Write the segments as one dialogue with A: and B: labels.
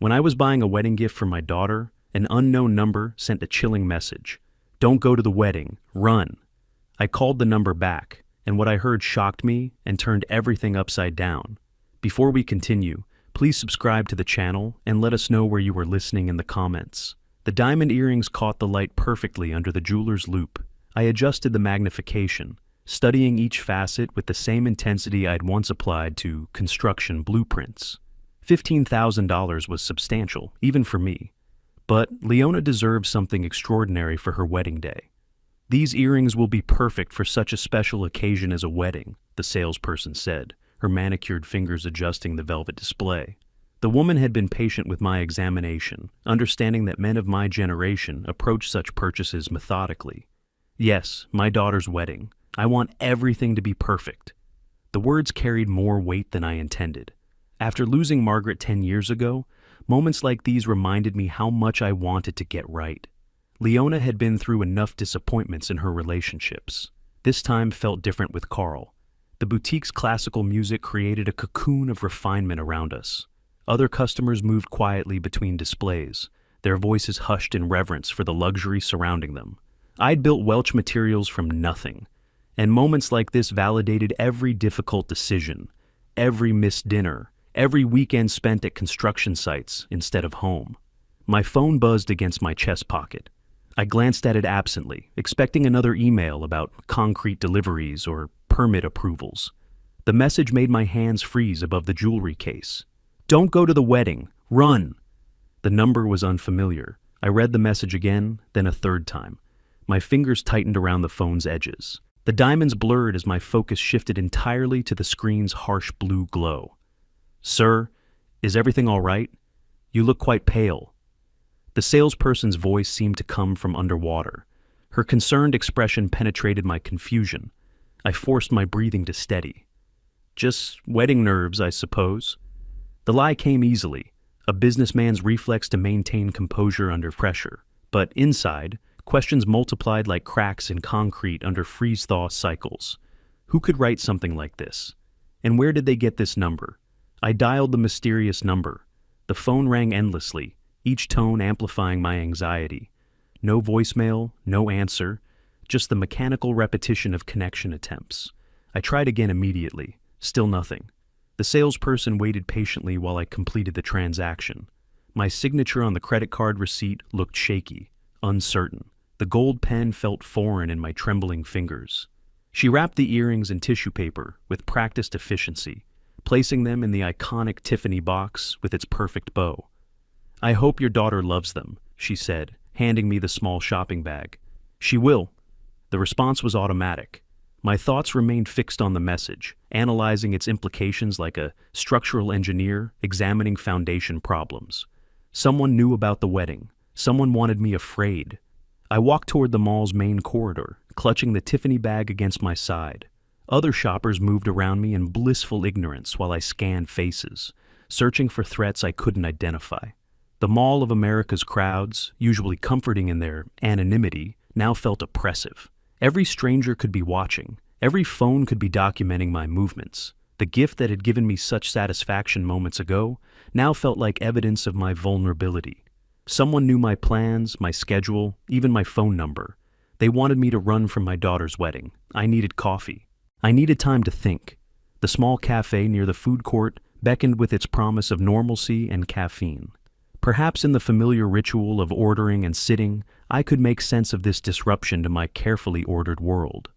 A: When I was buying a wedding gift for my daughter, an unknown number sent a chilling message. Don't go to the wedding, run. I called the number back, and what I heard shocked me and turned everything upside down. Before we continue, please subscribe to the channel and let us know where you were listening in the comments. The diamond earrings caught the light perfectly under the jeweler's loupe. I adjusted the magnification, studying each facet with the same intensity I'd once applied to construction blueprints. $15,000 was substantial, even for me. But Leona deserved something extraordinary for her wedding day. These earrings will be perfect for such a special occasion as a wedding, the salesperson said, her manicured fingers adjusting the velvet display. The woman had been patient with my examination, understanding that men of my generation approach such purchases methodically. Yes, my daughter's wedding. I want everything to be perfect. The words carried more weight than I intended. After losing Margaret 10 years ago, moments like these reminded me how much I wanted to get right. Leona had been through enough disappointments in her relationships. This time felt different with Carl. The boutique's classical music created a cocoon of refinement around us. Other customers moved quietly between displays, their voices hushed in reverence for the luxury surrounding them. I'd built Welch materials from nothing, and moments like this validated every difficult decision, every missed dinner, every weekend spent at construction sites instead of home. My phone buzzed against my chest pocket. I glanced at it absently, expecting another email about concrete deliveries or permit approvals. The message made my hands freeze above the jewelry case. Don't go to the wedding. Run. The number was unfamiliar. I read the message again, then a third time. My fingers tightened around the phone's edges. The diamonds blurred as my focus shifted entirely to the screen's harsh blue glow. Sir, is everything all right? You look quite pale. The salesperson's voice seemed to come from underwater. Her concerned expression penetrated my confusion. I forced my breathing to steady. Just wedding nerves, I suppose. The lie came easily, a businessman's reflex to maintain composure under pressure. But inside, questions multiplied like cracks in concrete under freeze-thaw cycles. Who could write something like this? And where did they get this number? I dialed the mysterious number. The phone rang endlessly, each tone amplifying my anxiety. No voicemail, no answer, just the mechanical repetition of connection attempts. I tried again immediately, still nothing. The salesperson waited patiently while I completed the transaction. My signature on the credit card receipt looked shaky, uncertain. The gold pen felt foreign in my trembling fingers. She wrapped the earrings in tissue paper with practiced efficiency, placing them in the iconic Tiffany box with its perfect bow. I hope your daughter loves them, she said, handing me the small shopping bag. She will. The response was automatic. My thoughts remained fixed on the message, analyzing its implications like a structural engineer examining foundation problems. Someone knew about the wedding. Someone wanted me afraid. I walked toward the mall's main corridor, clutching the Tiffany bag against my side. Other shoppers moved around me in blissful ignorance while I scanned faces, searching for threats I couldn't identify. The Mall of America's crowds, usually comforting in their anonymity, now felt oppressive. Every stranger could be watching. Every phone could be documenting my movements. The gift that had given me such satisfaction moments ago now felt like evidence of my vulnerability. Someone knew my plans, my schedule, even my phone number. They wanted me to run from my daughter's wedding. I needed coffee. I needed time to think. The small cafe near the food court beckoned with its promise of normalcy and caffeine. Perhaps in the familiar ritual of ordering and sitting, I could make sense of this disruption to my carefully ordered world.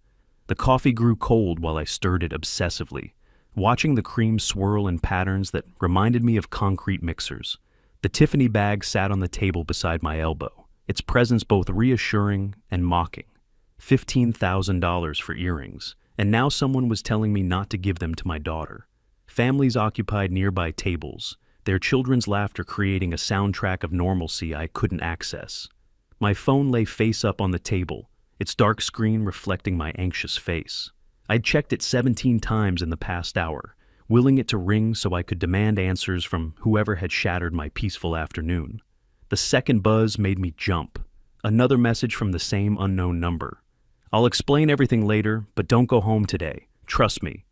A: The coffee grew cold while I stirred it obsessively, watching the cream swirl in patterns that reminded me of concrete mixers. The Tiffany bag sat on the table beside my elbow, its presence both reassuring and mocking. $15,000 for earrings, and now someone was telling me not to give them to my daughter. Families occupied nearby tables, their children's laughter creating a soundtrack of normalcy I couldn't access. My phone lay face up on the table, its dark screen reflecting my anxious face. I'd checked it 17 times in the past hour, willing it to ring so I could demand answers from whoever had shattered my peaceful afternoon. The second buzz made me jump. Another message from the same unknown number. I'll explain everything later, but don't go home today. Trust me.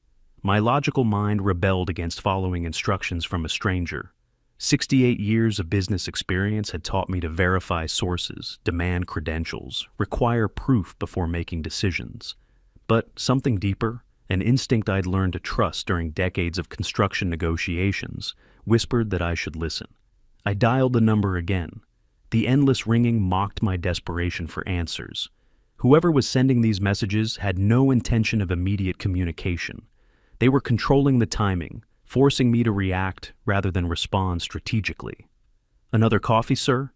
A: My logical mind rebelled against following instructions from a stranger. 68 years of business experience had taught me to verify sources, demand credentials, require proof before making decisions. But something deeper, an instinct I'd learned to trust during decades of construction negotiations, whispered that I should listen. I dialed the number again. The endless ringing mocked my desperation for answers. Whoever was sending these messages had no intention of immediate communication. They were controlling the timing, forcing me to react rather than respond strategically. "Another coffee, sir?"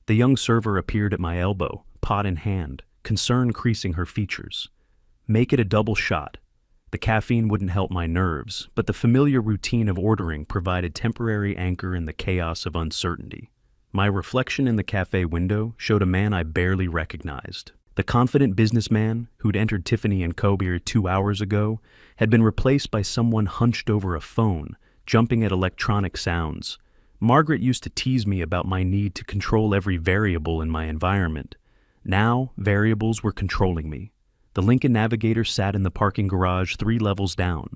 A: The young server appeared at my elbow, pot in hand, concern creasing her features. "Make it a double shot." The caffeine wouldn't help my nerves, but the familiar routine of ordering provided temporary anchor in the chaos of uncertainty. My reflection in the cafe window showed a man I barely recognized. The confident businessman who'd entered Tiffany & Co. 2 hours ago had been replaced by someone hunched over a phone, jumping at electronic sounds. Margaret used to tease me about my need to control every variable in my environment. Now, variables were controlling me. The Lincoln Navigator sat in the parking garage 3 levels down.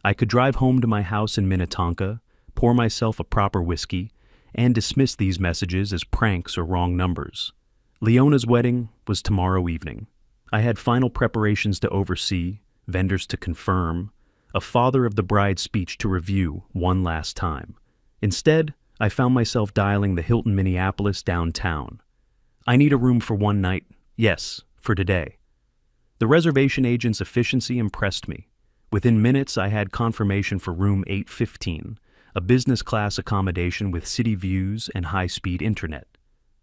A: I could drive home to my house in Minnetonka, pour myself a proper whiskey, and dismiss these messages as pranks or wrong numbers. Leona's wedding was tomorrow evening. I had final preparations to oversee, vendors to confirm, a father of the bride's speech to review one last time. Instead, I found myself dialing the Hilton Minneapolis downtown. "I need a room for one night. Yes, for today." The reservation agent's efficiency impressed me. Within minutes, I had confirmation for room 815, a business-class accommodation with city views and high-speed internet.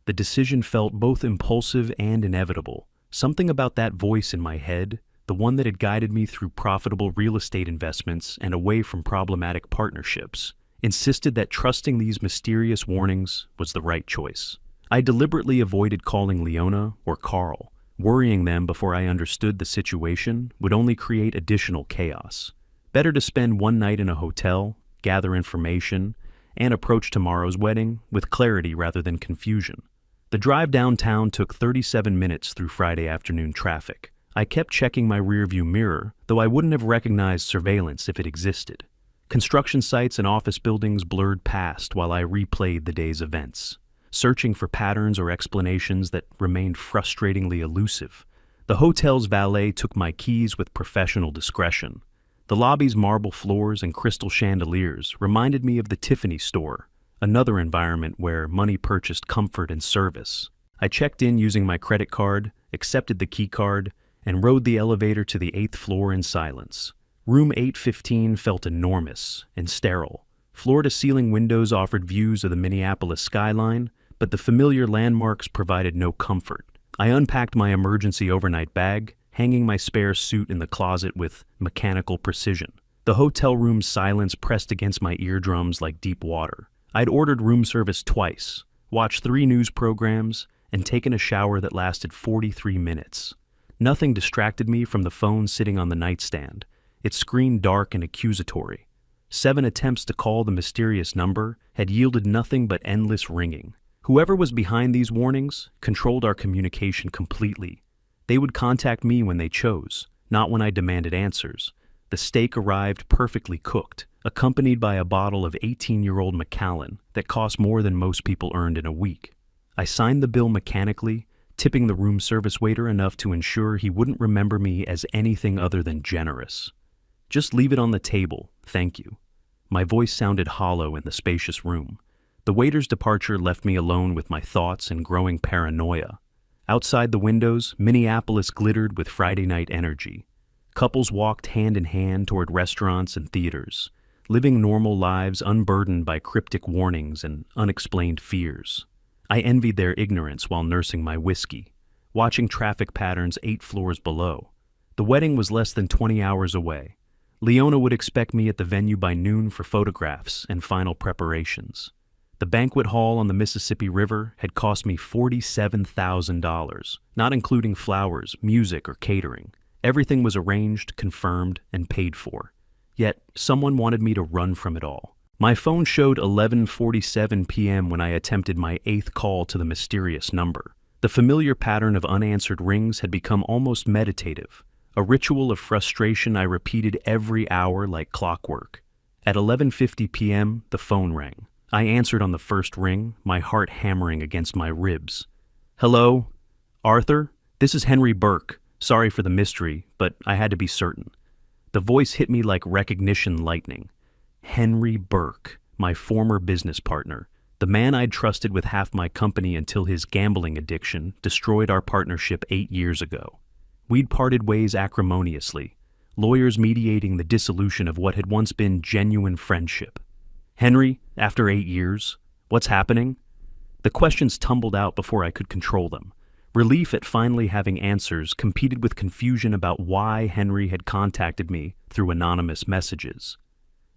A: The decision felt both impulsive and inevitable. Something about that voice in my head, the one that had guided me through profitable real estate investments and away from problematic partnerships, insisted that trusting these mysterious warnings was the right choice. I deliberately avoided calling Leona or Carl. Worrying them before I understood the situation would only create additional chaos. Better to spend one night in a hotel, gather information, and approach tomorrow's wedding with clarity rather than confusion. The drive downtown took 37 minutes through Friday afternoon traffic. I kept checking my rearview mirror, though I wouldn't have recognized surveillance if it existed. Construction sites and office buildings blurred past while I replayed the day's events, searching for patterns or explanations that remained frustratingly elusive. The hotel's valet took my keys with professional discretion. The lobby's marble floors and crystal chandeliers reminded me of the Tiffany store, another environment where money purchased comfort and service. I checked in using my credit card, accepted the key card, and rode the elevator to the 8th floor in silence. Room 815 felt enormous and sterile. Floor-to-ceiling windows offered views of the Minneapolis skyline, but the familiar landmarks provided no comfort. I unpacked my emergency overnight bag, hanging my spare suit in the closet with mechanical precision. The hotel room's silence pressed against my eardrums like deep water. I'd ordered room service twice, watched 3 news programs, and taken a shower that lasted 43 minutes. Nothing distracted me from the phone sitting on the nightstand, its screen dark and accusatory. 7 attempts to call the mysterious number had yielded nothing but endless ringing. Whoever was behind these warnings controlled our communication completely. They would contact me when they chose, not when I demanded answers. The steak arrived perfectly cooked, accompanied by a bottle of 18-year-old Macallan that cost more than most people earned in a week. I signed the bill mechanically, tipping the room service waiter enough to ensure he wouldn't remember me as anything other than generous. "Just leave it on the table, thank you." My voice sounded hollow in the spacious room. The waiter's departure left me alone with my thoughts and growing paranoia. Outside the windows, Minneapolis glittered with Friday night energy. Couples walked hand in hand toward restaurants and theaters, living normal lives unburdened by cryptic warnings and unexplained fears. I envied their ignorance while nursing my whiskey, watching traffic patterns 8 floors below. The wedding was less than 20 hours away. Leona would expect me at the venue by noon for photographs and final preparations. The banquet hall on the Mississippi River had cost me $47,000, not including flowers, music, or catering. Everything was arranged, confirmed, and paid for. Yet, someone wanted me to run from it all. My phone showed 11:47 p.m. when I attempted my 8th call to the mysterious number. The familiar pattern of unanswered rings had become almost meditative, a ritual of frustration I repeated every hour like clockwork. At 11:50 p.m., the phone rang. I answered on the first ring, my heart hammering against my ribs. Hello? Arthur? This is Henry Burke. Sorry for the mystery, but I had to be certain. The voice hit me like recognition lightning. Henry Burke, my former business partner, the man I'd trusted with half my company until his gambling addiction destroyed our partnership 8 years ago. We'd parted ways acrimoniously, lawyers mediating the dissolution of what had once been genuine friendship. Henry, after 8 years, what's happening? The questions tumbled out before I could control them. Relief at finally having answers competed with confusion about why Henry had contacted me through anonymous messages.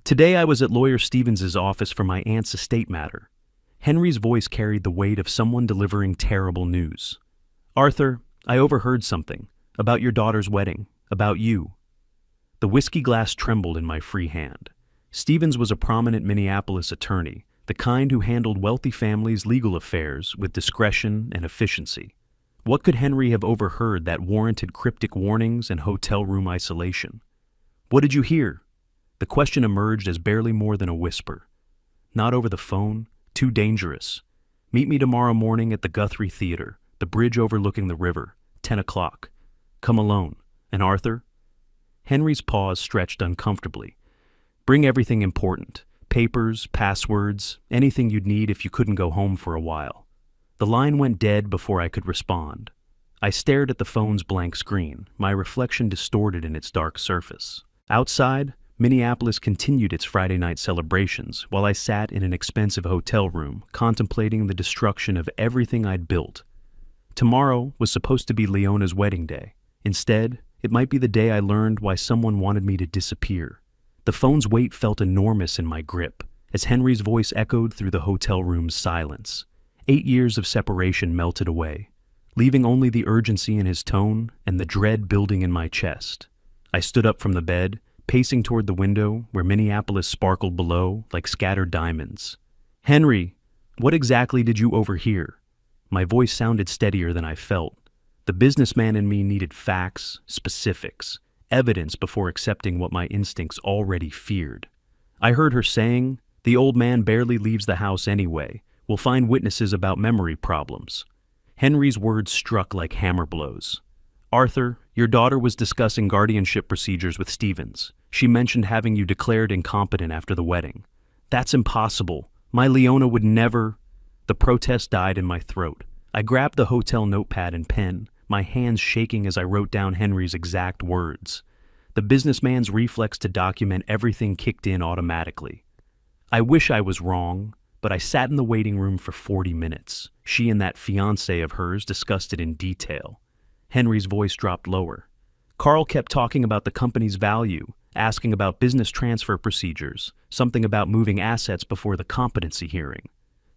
A: Today I was at Lawyer Stevens's office for my aunt's estate matter. Henry's voice carried the weight of someone delivering terrible news. Arthur, I overheard something about your daughter's wedding, about you. The whiskey glass trembled in my free hand. Stevens was a prominent Minneapolis attorney, the kind who handled wealthy families' legal affairs with discretion and efficiency. What could Henry have overheard that warranted cryptic warnings and hotel room isolation? What did you hear? The question emerged as barely more than a whisper. Not over the phone, too dangerous. Meet me tomorrow morning at the Guthrie Theater, the bridge overlooking the river, 10 o'clock. Come alone. And Arthur? Henry's paws stretched uncomfortably. Bring everything important. Papers, passwords, anything you'd need if you couldn't go home for a while. The line went dead before I could respond. I stared at the phone's blank screen, my reflection distorted in its dark surface. Outside, Minneapolis continued its Friday night celebrations while I sat in an expensive hotel room, contemplating the destruction of everything I'd built. Tomorrow was supposed to be Leona's wedding day. Instead, it might be the day I learned why someone wanted me to disappear. The phone's weight felt enormous in my grip, as Henry's voice echoed through the hotel room's silence. 8 years of separation melted away, leaving only the urgency in his tone and the dread building in my chest. I stood up from the bed, pacing toward the window where Minneapolis sparkled below like scattered diamonds. Henry, what exactly did you overhear? My voice sounded steadier than I felt. The businessman in me needed facts, specifics, evidence before accepting what my instincts already feared. I heard her saying, "The old man barely leaves the house anyway. We'll find witnesses about memory problems." Henry's words struck like hammer blows. Arthur, your daughter was discussing guardianship procedures with Stevens. She mentioned having you declared incompetent after the wedding. That's impossible. My Leona would never... The protest died in my throat. I grabbed the hotel notepad and pen, my hands shaking as I wrote down Henry's exact words. The businessman's reflex to document everything kicked in automatically. I wish I was wrong, but I sat in the waiting room for 40 minutes. She and that fiancé of hers discussed it in detail. Henry's voice dropped lower. Carl kept talking about the company's value, asking about business transfer procedures, something about moving assets before the competency hearing.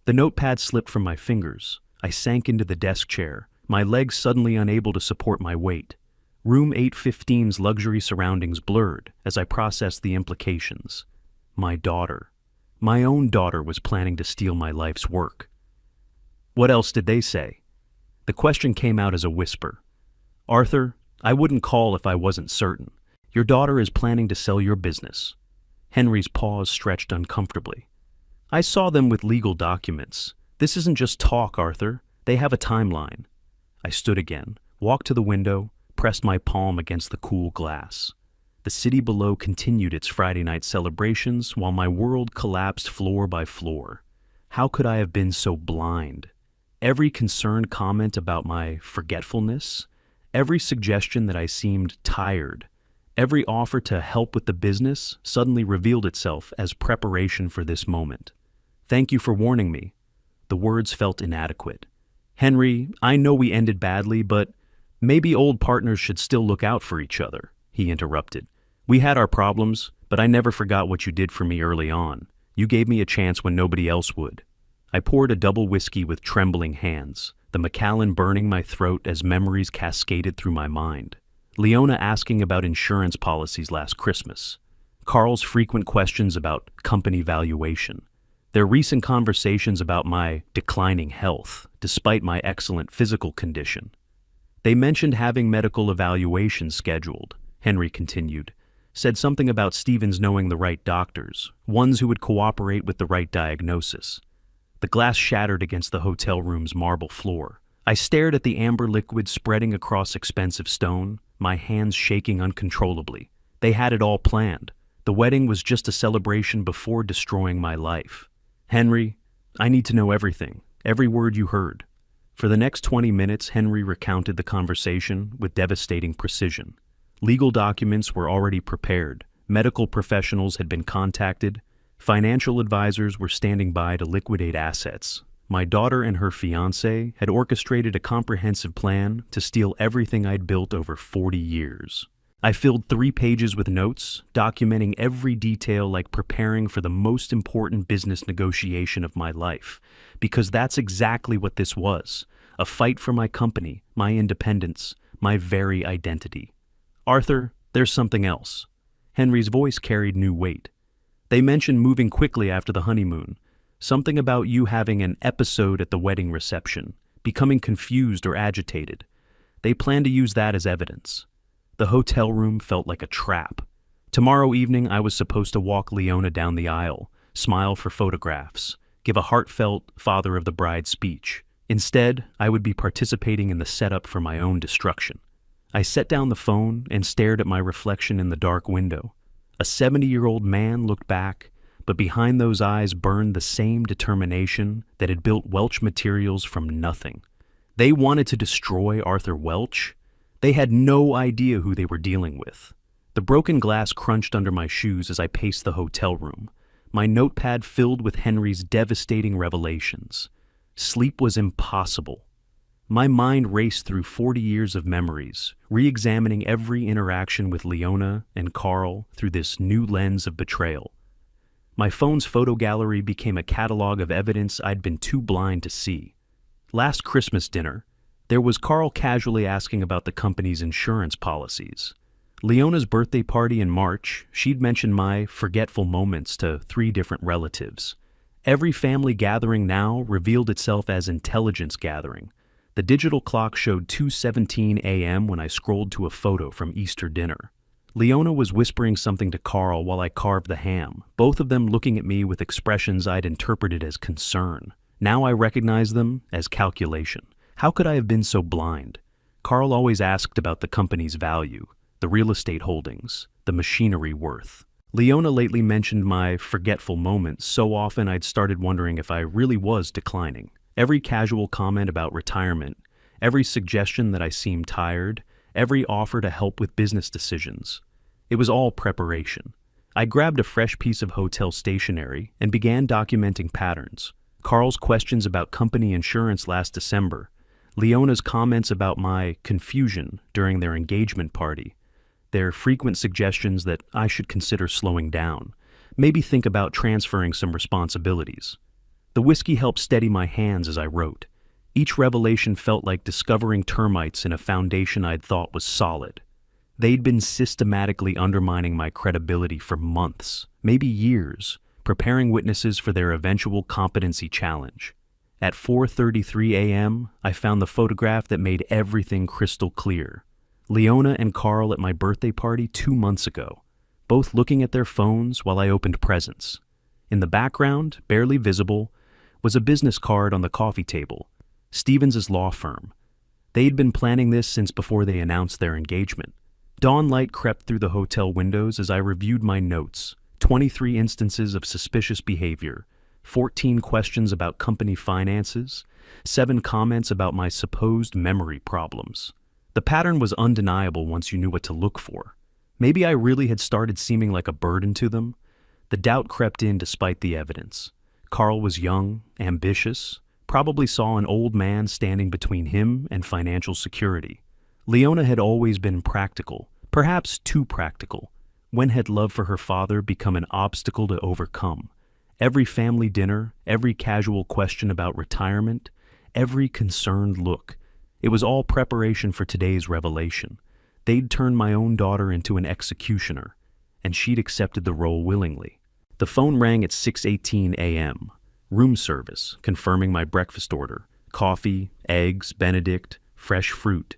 A: The notepad slipped from my fingers. I sank into the desk chair, my legs suddenly unable to support my weight. Room 815's luxury surroundings blurred as I processed the implications. My daughter. My own daughter was planning to steal my life's work. What else did they say? The question came out as a whisper. Arthur, I wouldn't call if I wasn't certain. Your daughter is planning to sell your business. Henry's paws stretched uncomfortably. I saw them with legal documents. This isn't just talk, Arthur. They have a timeline. I stood again, walked to the window, pressed my palm against the cool glass. The city below continued its Friday night celebrations while my world collapsed floor by floor. How could I have been so blind? Every concerned comment about my forgetfulness, every suggestion that I seemed tired, every offer to help with the business suddenly revealed itself as preparation for this moment. Thank you for warning me. The words felt inadequate. Henry, I know we ended badly, but maybe old partners should still look out for each other, he interrupted. We had our problems, but I never forgot what you did for me early on. You gave me a chance when nobody else would. I poured a double whiskey with trembling hands, the Macallan burning my throat as memories cascaded through my mind. Leona asking about insurance policies last Christmas. Carl's frequent questions about company valuation. Their recent conversations about my declining health, despite my excellent physical condition. They mentioned having medical evaluations scheduled, Henry continued. Said something about Stevens knowing the right doctors, ones who would cooperate with the right diagnosis. The glass shattered against the hotel room's marble floor. I stared at the amber liquid spreading across expensive stone, my hands shaking uncontrollably. They had it all planned. The wedding was just a celebration before destroying my life. Henry, I need to know everything, every word you heard. For the next 20 minutes, Henry recounted the conversation with devastating precision. Legal documents were already prepared, medical professionals had been contacted, financial advisors were standing by to liquidate assets. My daughter and her fiancé had orchestrated a comprehensive plan to steal everything I'd built over 40 years. I filled 3 pages with notes, documenting every detail like preparing for the most important business negotiation of my life, because that's exactly what this was, a fight for my company, my independence, my very identity. Arthur, there's something else. Henry's voice carried new weight. They mentioned moving quickly after the honeymoon, something about you having an episode at the wedding reception, becoming confused or agitated. They plan to use that as evidence. The hotel room felt like a trap. Tomorrow evening, I was supposed to walk Leona down the aisle, smile for photographs, give a heartfelt father of the bride speech. Instead, I would be participating in the setup for my own destruction. I set down the phone and stared at my reflection in the dark window. A 70-year-old man looked back, but behind those eyes burned the same determination that had built Welch Materials from nothing. They wanted to destroy Arthur Welch. They had no idea who they were dealing with. The broken glass crunched under my shoes as I paced the hotel room, my notepad filled with Henry's devastating revelations. Sleep was impossible. My mind raced through 40 years of memories, re-examining every interaction with Leona and Carl through this new lens of betrayal. My phone's photo gallery became a catalog of evidence I'd been too blind to see. Last Christmas dinner, there was Carl casually asking about the company's insurance policies. Leona's birthday party in March, she'd mentioned my forgetful moments to 3 different relatives. Every family gathering now revealed itself as intelligence gathering. The digital clock showed 2:17 a.m. when I scrolled to a photo from Easter dinner. Leona was whispering something to Carl while I carved the ham, both of them looking at me with expressions I'd interpreted as concern. Now I recognize them as calculation. How could I have been so blind? Carl always asked about the company's value, the real estate holdings, the machinery worth. Leona lately mentioned my forgetful moments so often I'd started wondering if I really was declining. Every casual comment about retirement, every suggestion that I seemed tired, every offer to help with business decisions. It was all preparation. I grabbed a fresh piece of hotel stationery and began documenting patterns. Carl's questions about company insurance last December, Leona's comments about my confusion during their engagement party, their frequent suggestions that I should consider slowing down, maybe think about transferring some responsibilities. The whiskey helped steady my hands as I wrote. Each revelation felt like discovering termites in a foundation I'd thought was solid. They'd been systematically undermining my credibility for months, maybe years, preparing witnesses for their eventual competency challenge. At 4:33 a.m., I found the photograph that made everything crystal clear. Leona and Carl at my birthday party 2 months ago, both looking at their phones while I opened presents. In the background, barely visible, was a business card on the coffee table, Stevens' law firm. They'd been planning this since before they announced their engagement. Dawn light crept through the hotel windows as I reviewed my notes, 23 instances of suspicious behavior, 14 questions about company finances, 7 comments about my supposed memory problems. The pattern was undeniable once you knew what to look for. Maybe I really had started seeming like a burden to them. The doubt crept in despite the evidence. Carl was young, ambitious, probably saw an old man standing between him and financial security. Leona had always been practical, perhaps too practical. When had love for her father become an obstacle to overcome? Every family dinner, every casual question about retirement, every concerned look. It was all preparation for today's revelation. They'd turned my own daughter into an executioner, and she'd accepted the role willingly. The phone rang at 6:18 a.m. Room service, confirming my breakfast order. Coffee, eggs, Benedict, fresh fruit.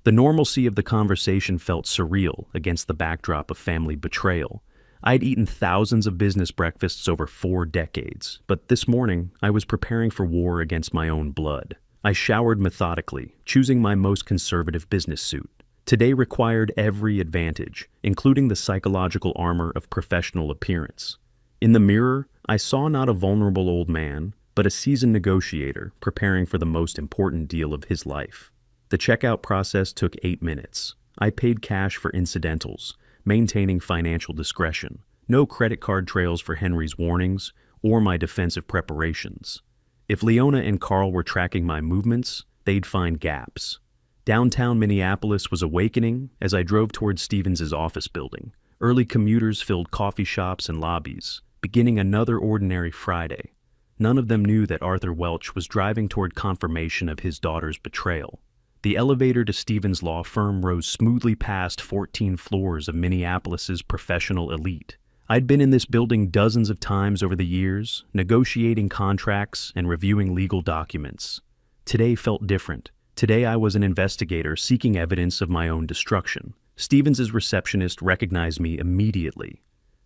A: The normalcy of the conversation felt surreal against the backdrop of family betrayal. I'd eaten thousands of business breakfasts over 4 decades, but this morning I was preparing for war against my own blood. I showered methodically, choosing my most conservative business suit. Today required every advantage, including the psychological armor of professional appearance. In the mirror, I saw not a vulnerable old man, but a seasoned negotiator preparing for the most important deal of his life. The checkout process took 8 minutes. I paid cash for incidentals, maintaining financial discretion. No credit card trails for Henry's warnings or my defensive preparations. If Leona and Carl were tracking my movements, they'd find gaps. Downtown Minneapolis was awakening as I drove towards Stevens's office building. Early commuters filled coffee shops and lobbies, beginning another ordinary Friday. None of them knew that Arthur Welch was driving toward confirmation of his daughter's betrayal. The elevator to Stevens' law firm rose smoothly past 14 floors of Minneapolis's professional elite. I'd been in this building dozens of times over the years, negotiating contracts and reviewing legal documents. Today felt different. Today I was an investigator seeking evidence of my own destruction. Stevens's receptionist recognized me immediately.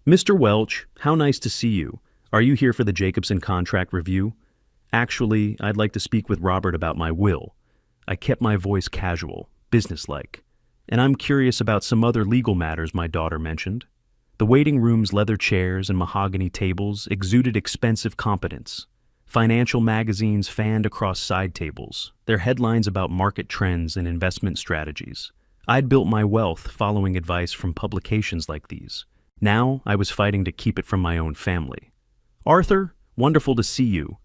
A: "Mr. Welch, how nice to see you. Are you here for the Jacobson contract review?" "Actually, I'd like to speak with Robert about my will." I kept my voice casual, businesslike. "And I'm curious about some other legal matters my daughter mentioned." The waiting room's leather chairs and mahogany tables exuded expensive competence. Financial magazines fanned across side tables, their headlines about market trends and investment strategies. I'd built my wealth following advice from publications like these. Now I was fighting to keep it from my own family. "Arthur, wonderful to see you."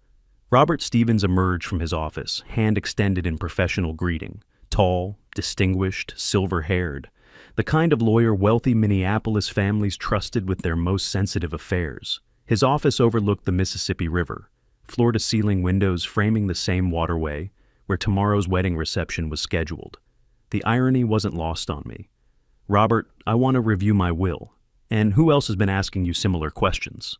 A: Robert Stevens emerged from his office, hand extended in professional greeting. Tall, distinguished, silver-haired. The kind of lawyer wealthy Minneapolis families trusted with their most sensitive affairs. His office overlooked the Mississippi River, floor-to-ceiling windows framing the same waterway where tomorrow's wedding reception was scheduled. The irony wasn't lost on me. "Robert, I want to review my will. And who else has been asking you similar questions?"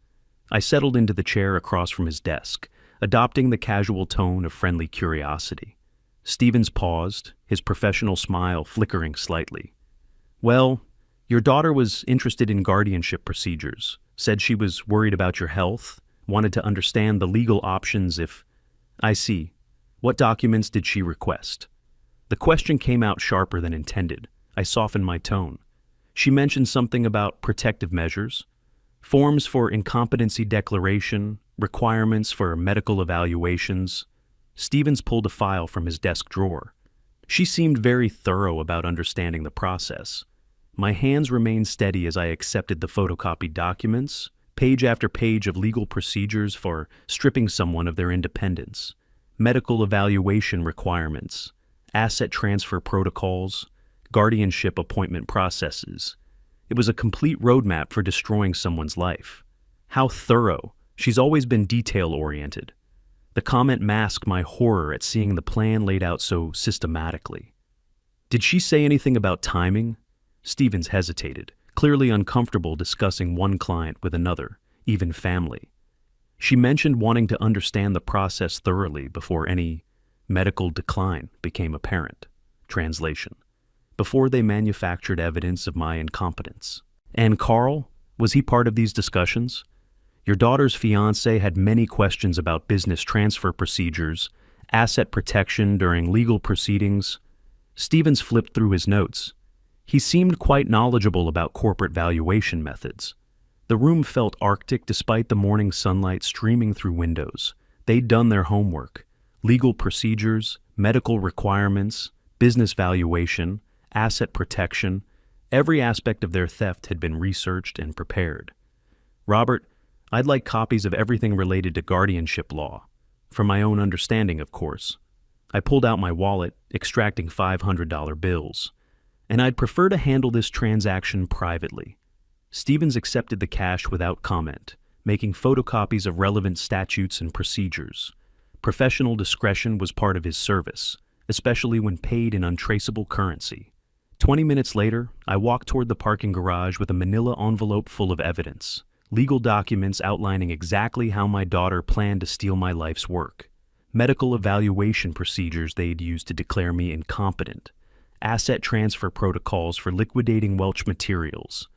A: I settled into the chair across from his desk, adopting the casual tone of friendly curiosity. Stevens paused, his professional smile flickering slightly. "Well, your daughter was interested in guardianship procedures, said she was worried about your health, wanted to understand the legal options if—" "I see. What documents did she request?" The question came out sharper than intended. I softened my tone. "She mentioned something about protective measures, forms for incompetency declaration, requirements for medical evaluations." Stevens pulled a file from his desk drawer. She seemed very thorough about understanding the process. My hands remained steady as I accepted the photocopied documents, page after page of legal procedures for stripping someone of their independence, medical evaluation requirements, asset transfer protocols, guardianship appointment processes. It was a complete roadmap for destroying someone's life. How thorough. She's always been detail-oriented. The comment masked my horror at seeing the plan laid out so systematically. "Did she say anything about timing?" Stevens hesitated, clearly uncomfortable discussing one client with another, even family. "She mentioned wanting to understand the process thoroughly before any medical decline became apparent." Translation: before they manufactured evidence of my incompetence. "And Carl, was he part of these discussions?" "Your daughter's fiancé had many questions about business transfer procedures, asset protection during legal proceedings." Stevens flipped through his notes. He seemed quite knowledgeable about corporate valuation methods. The room felt arctic despite the morning sunlight streaming through windows. They'd done their homework. Legal procedures, medical requirements, business valuation, asset protection. Every aspect of their theft had been researched and prepared. "Robert, I'd like copies of everything related to guardianship law. For my own understanding, of course." I pulled out my wallet, extracting $500 bills. "And I'd prefer to handle this transaction privately." Stevens accepted the cash without comment, making photocopies of relevant statutes and procedures. Professional discretion was part of his service, especially when paid in untraceable currency. 20 minutes later, I walked toward the parking garage with a manila envelope full of evidence, legal documents outlining exactly how my daughter planned to steal my life's work, medical evaluation procedures they'd used to declare me incompetent, asset transfer protocols for liquidating Welch materials.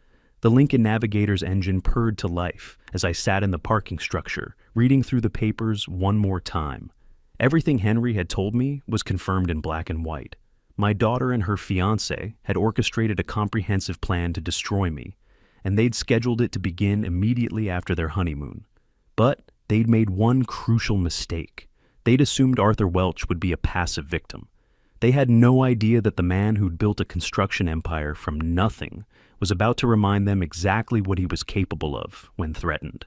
A: The Lincoln Navigator's engine purred to life as I sat in the parking structure, reading through the papers one more time. Everything Henry had told me was confirmed in black and white. My daughter and her fiancé had orchestrated a comprehensive plan to destroy me, and they'd scheduled it to begin immediately after their honeymoon. But they'd made one crucial mistake. They'd assumed Arthur Welch would be a passive victim. They had no idea that the man who'd built a construction empire from nothing was about to remind them exactly what he was capable of when threatened.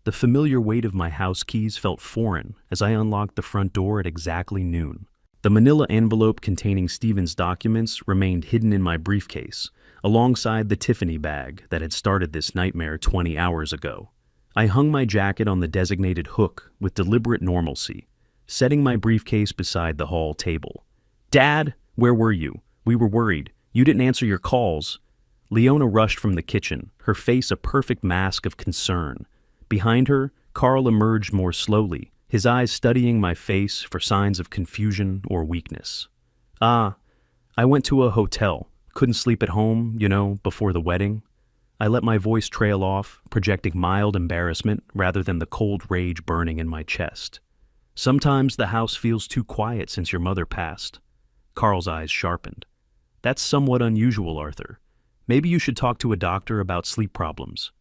A: The familiar weight of my house keys felt foreign as I unlocked the front door at exactly noon. The manila envelope containing Stephen's documents remained hidden in my briefcase, alongside the Tiffany bag that had started this nightmare 20 hours ago. I hung my jacket on the designated hook with deliberate normalcy, setting my briefcase beside the hall table. "Dad, where were you? We were worried. You didn't answer your calls." Leona rushed from the kitchen, her face a perfect mask of concern. Behind her, Carl emerged more slowly, his eyes studying my face for signs of confusion or weakness. "I went to a hotel. Couldn't sleep at home, before the wedding." I let my voice trail off, projecting mild embarrassment rather than the cold rage burning in my chest. "Sometimes the house feels too quiet since your mother passed." Carl's eyes sharpened. "That's somewhat unusual, Arthur. Maybe you should talk to a doctor about sleep problems."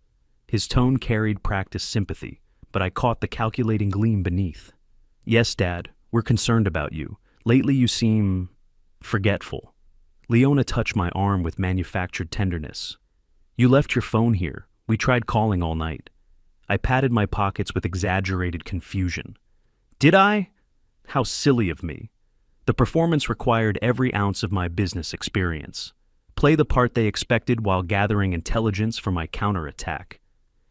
A: His tone carried practiced sympathy, but I caught the calculating gleam beneath. "Yes, Dad, we're concerned about you. Lately you seem forgetful." Leona touched my arm with manufactured tenderness. "You left your phone here. We tried calling all night." I patted my pockets with exaggerated confusion. "Did I? How silly of me." The performance required every ounce of my business experience. Play the part they expected while gathering intelligence for my counterattack.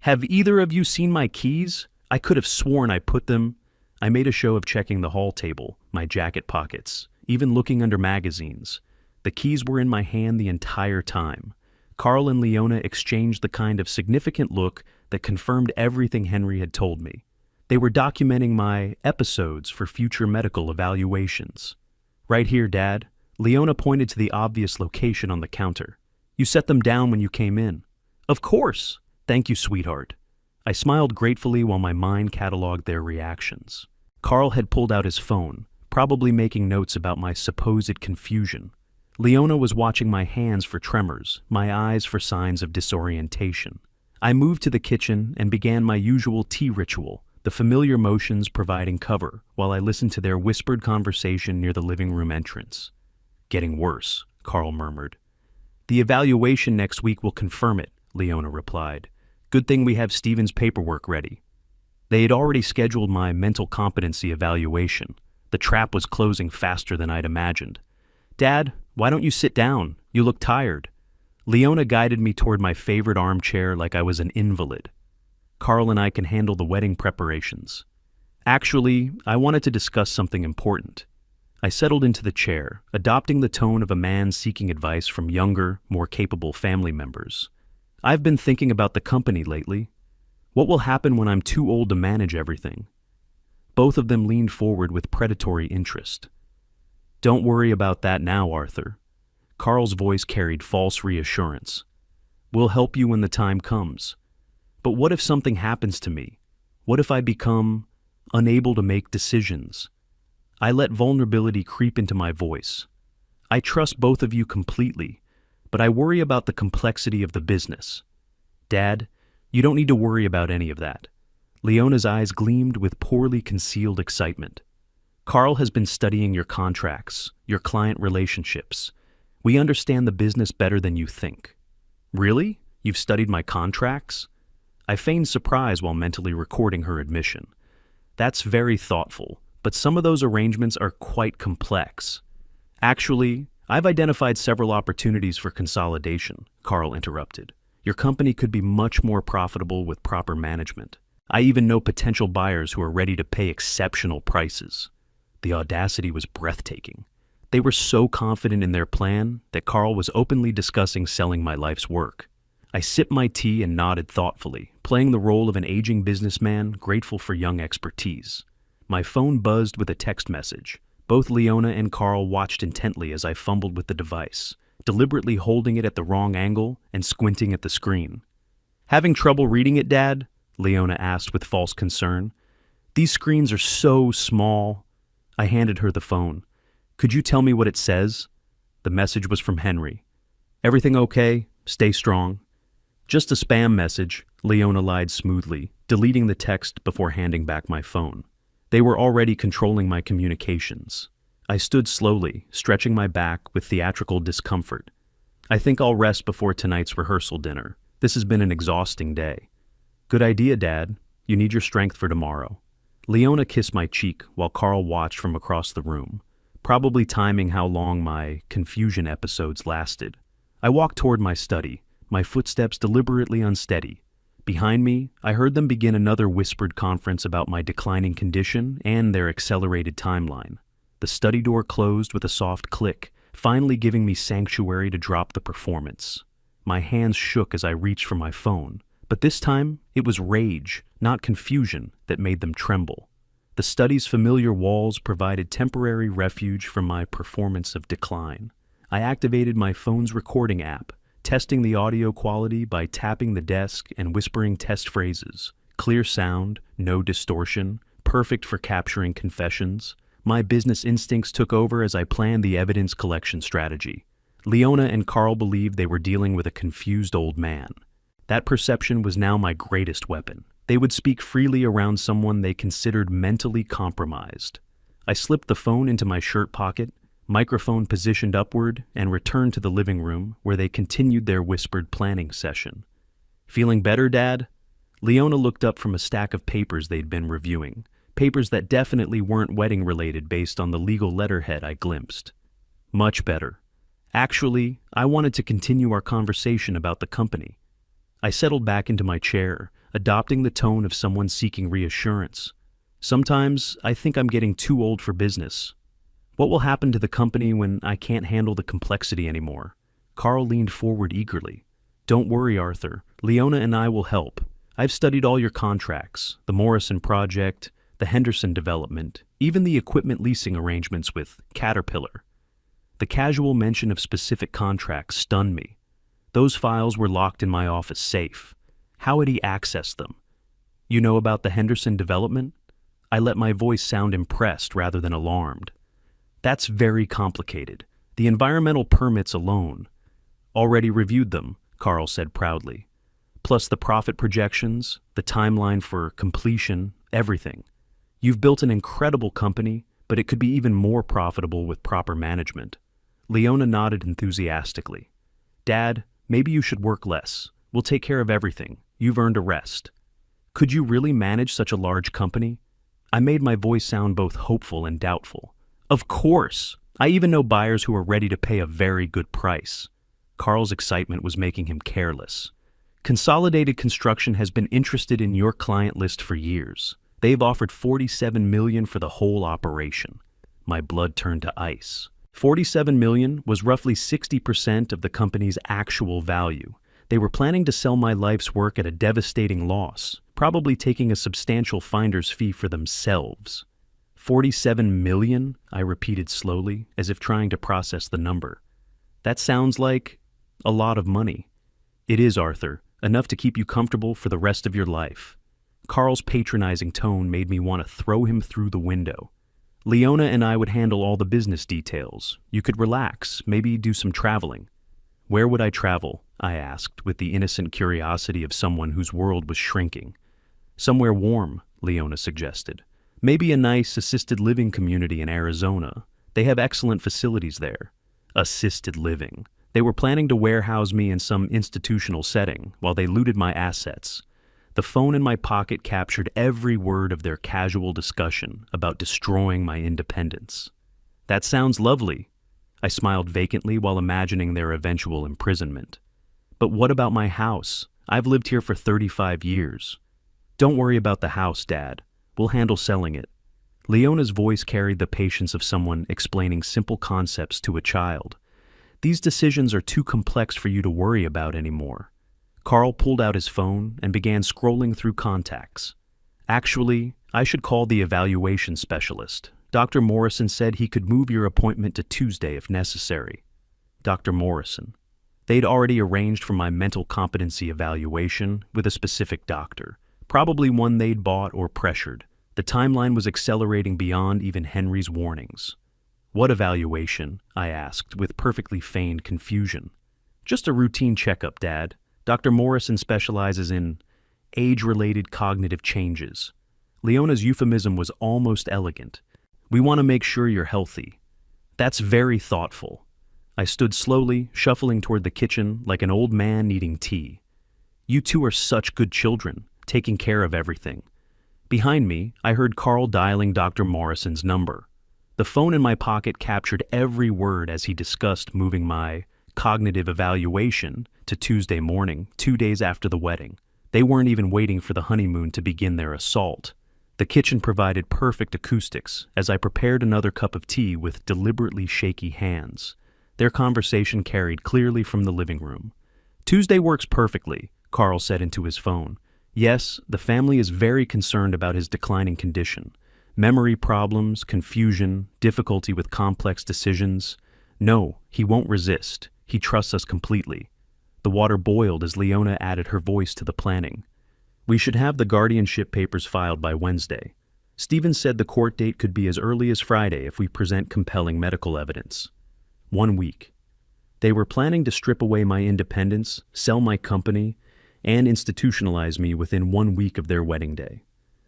A: "Have either of you seen my keys? I could have sworn I put them." I made a show of checking the hall table, my jacket pockets, even looking under magazines. The keys were in my hand the entire time. Carl and Leona exchanged the kind of significant look that confirmed everything Henry had told me. They were documenting my episodes for future medical evaluations. "Right here, Dad." Leona pointed to the obvious location on the counter. "You set them down when you came in." "Of course." "Thank you, sweetheart." I smiled gratefully while my mind cataloged their reactions. Carl had pulled out his phone, probably making notes about my supposed confusion. Leona was watching my hands for tremors, my eyes for signs of disorientation. I moved to the kitchen and began my usual tea ritual, the familiar motions providing cover while I listened to their whispered conversation near the living room entrance. "Getting worse," Carl murmured. "The evaluation next week will confirm it," Leona replied. "Good thing we have Stephen's paperwork ready." They had already scheduled my mental competency evaluation. The trap was closing faster than I'd imagined. "Dad, why don't you sit down? You look tired." Leona guided me toward my favorite armchair like I was an invalid. "Carl and I can handle the wedding preparations." "Actually, I wanted to discuss something important." I settled into the chair, adopting the tone of a man seeking advice from younger, more capable family members. "I've been thinking about the company lately. What will happen when I'm too old to manage everything?" Both of them leaned forward with predatory interest. "Don't worry about that now, Arthur." Carl's voice carried false reassurance. "We'll help you when the time comes. But what if something happens to me? What if I become unable to make decisions?" I let vulnerability creep into my voice. "I trust both of you completely, but I worry about the complexity of the business." "Dad, you don't need to worry about any of that." Leona's eyes gleamed with poorly concealed excitement. "Carl has been studying your contracts, your client relationships. We understand the business better than you think." "Really? You've studied my contracts?" I feigned surprise while mentally recording her admission. "That's very thoughtful, but some of those arrangements are quite complex." "Actually, I've identified several opportunities for consolidation," Carl interrupted. "Your company could be much more profitable with proper management. I even know potential buyers who are ready to pay exceptional prices." The audacity was breathtaking. They were so confident in their plan that Carl was openly discussing selling my life's work. I sipped my tea and nodded thoughtfully, playing the role of an aging businessman grateful for young expertise. My phone buzzed with a text message, Both Leona and Carl watched intently as I fumbled with the device, deliberately holding it at the wrong angle and squinting at the screen. "Having trouble reading it, Dad?" Leona asked with false concern. "These screens are so small." I handed her the phone. "Could you tell me what it says?" The message was from Henry. "Everything okay? Stay strong." "Just a spam message," Leona lied smoothly, deleting the text before handing back my phone. They were already controlling my communications. I stood slowly, stretching my back with theatrical discomfort. "I think I'll rest before tonight's rehearsal dinner. This has been an exhausting day." "Good idea, Dad. You need your strength for tomorrow." Leona kissed my cheek while Carl watched from across the room, probably timing how long my confusion episodes lasted. I walked toward my study, my footsteps deliberately unsteady. Behind me, I heard them begin another whispered conference about my declining condition and their accelerated timeline. The study door closed with a soft click, finally giving me sanctuary to drop the performance. My hands shook as I reached for my phone, but this time it was rage, not confusion, that made them tremble. The study's familiar walls provided temporary refuge from my performance of decline. I activated my phone's recording app, testing the audio quality by tapping the desk and whispering test phrases. Clear sound, no distortion, perfect for capturing confessions. My business instincts took over as I planned the evidence collection strategy. Leona and Carl believed they were dealing with a confused old man. That perception was now my greatest weapon. They would speak freely around someone they considered mentally compromised. I slipped the phone into my shirt pocket, microphone positioned upward, and returned to the living room where they continued their whispered planning session. "Feeling better, Dad?" Leona looked up from a stack of papers they'd been reviewing, papers that definitely weren't wedding-related based on the legal letterhead I glimpsed. "Much better. Actually, I wanted to continue our conversation about the company." I settled back into my chair, adopting the tone of someone seeking reassurance. "Sometimes I think I'm getting too old for business. What will happen to the company when I can't handle the complexity anymore?" Carl leaned forward eagerly. "Don't worry, Arthur. Leona and I will help. I've studied all your contracts, the Morrison project, the Henderson development, even the equipment leasing arrangements with Caterpillar." The casual mention of specific contracts stunned me. Those files were locked in my office safe. How had he accessed them? "You know about the Henderson development?" I let my voice sound impressed rather than alarmed. "That's very complicated. The environmental permits alone." "Already reviewed them," Carl said proudly. "Plus the profit projections, the timeline for completion, everything. You've built an incredible company, but it could be even more profitable with proper management." Leona nodded enthusiastically. "Dad, maybe you should work less. We'll take care of everything. You've earned a rest." "Could you really manage such a large company?" I made my voice sound both hopeful and doubtful. "Of course! I even know buyers who are ready to pay a very good price." Carl's excitement was making him careless. "Consolidated Construction has been interested in your client list for years. They've offered $47 million for the whole operation." My blood turned to ice. $47 million was roughly 60% of the company's actual value. They were planning to sell my life's work at a devastating loss, probably taking a substantial finder's fee for themselves. $47 million, I repeated slowly, as if trying to process the number. "That sounds like a lot of money." "It is, Arthur, enough to keep you comfortable for the rest of your life." Carl's patronizing tone made me want to throw him through the window. "Leona and I would handle all the business details. You could relax, maybe do some traveling." "Where would I travel?" I asked, with the innocent curiosity of someone whose world was shrinking. "Somewhere warm," Leona suggested. "Maybe a nice assisted living community in Arizona. They have excellent facilities there." Assisted living. They were planning to warehouse me in some institutional setting while they looted my assets. The phone in my pocket captured every word of their casual discussion about destroying my independence. "That sounds lovely." I smiled vacantly while imagining their eventual imprisonment. "But what about my house? I've lived here for 35 years. "Don't worry about the house, Dad. We'll handle selling it." Leona's voice carried the patience of someone explaining simple concepts to a child. "These decisions are too complex for you to worry about anymore." Carl pulled out his phone and began scrolling through contacts. "Actually, I should call the evaluation specialist. Dr. Morrison said he could move your appointment to Tuesday if necessary. Dr. Morrison. They'd already arranged for my mental competency evaluation with a specific doctor, probably one they'd bought or pressured. The timeline was accelerating beyond even Henry's warnings. What evaluation? I asked, with perfectly feigned confusion. Just a routine checkup, Dad. Dr. Morrison specializes in age-related cognitive changes. Leona's euphemism was almost elegant. We want to make sure you're healthy. That's very thoughtful. I stood slowly, shuffling toward the kitchen like an old man needing tea. You two are such good children, taking care of everything. Behind me, I heard Carl dialing Dr. Morrison's number. The phone in my pocket captured every word as he discussed moving my cognitive evaluation to Tuesday morning, 2 days after the wedding. They weren't even waiting for the honeymoon to begin their assault. The kitchen provided perfect acoustics as I prepared another cup of tea with deliberately shaky hands. Their conversation carried clearly from the living room. Tuesday works perfectly, Carl said into his phone. Yes, the family is very concerned about his declining condition. Memory problems, confusion, difficulty with complex decisions. No, he won't resist. He trusts us completely. The water boiled as Leona added her voice to the planning. We should have the guardianship papers filed by Wednesday. Stephen said the court date could be as early as Friday if we present compelling medical evidence. 1 week. They were planning to strip away my independence, sell my company, and institutionalize me within 1 week of their wedding day.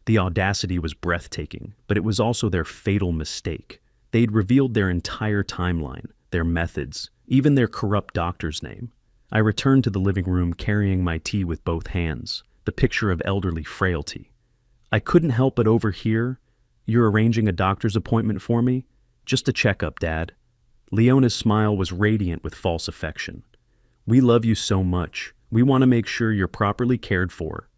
A: The audacity was breathtaking, but it was also their fatal mistake. They'd revealed their entire timeline, their methods, even their corrupt doctor's name. I returned to the living room carrying my tea with both hands, the picture of elderly frailty. I couldn't help but overhear, "You're arranging a doctor's appointment for me? Just a checkup, Dad." Leona's smile was radiant with false affection. "We love you so much. We want to make sure you're properly cared for."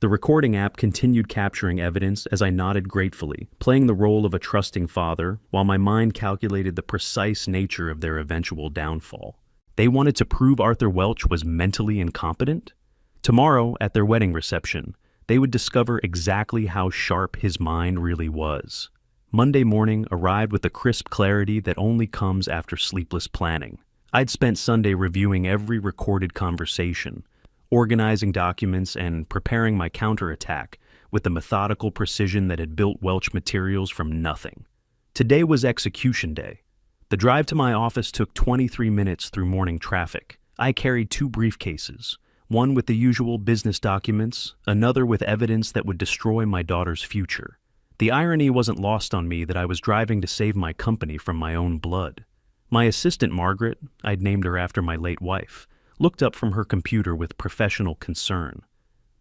A: The recording app continued capturing evidence as I nodded gratefully, playing the role of a trusting father while my mind calculated the precise nature of their eventual downfall. They wanted to prove Arthur Welch was mentally incompetent? Tomorrow, at their wedding reception, they would discover exactly how sharp his mind really was. Monday morning arrived with the crisp clarity that only comes after sleepless planning. I'd spent Sunday reviewing every recorded conversation, organizing documents, and preparing my counterattack with the methodical precision that had built Welch materials from nothing. Today was execution day. The drive to my office took 23 minutes through morning traffic. I carried 2 briefcases, one with the usual business documents, another with evidence that would destroy my daughter's future. The irony wasn't lost on me that I was driving to save my company from my own blood. My assistant Margaret, I'd named her after my late wife, looked up from her computer with professional concern.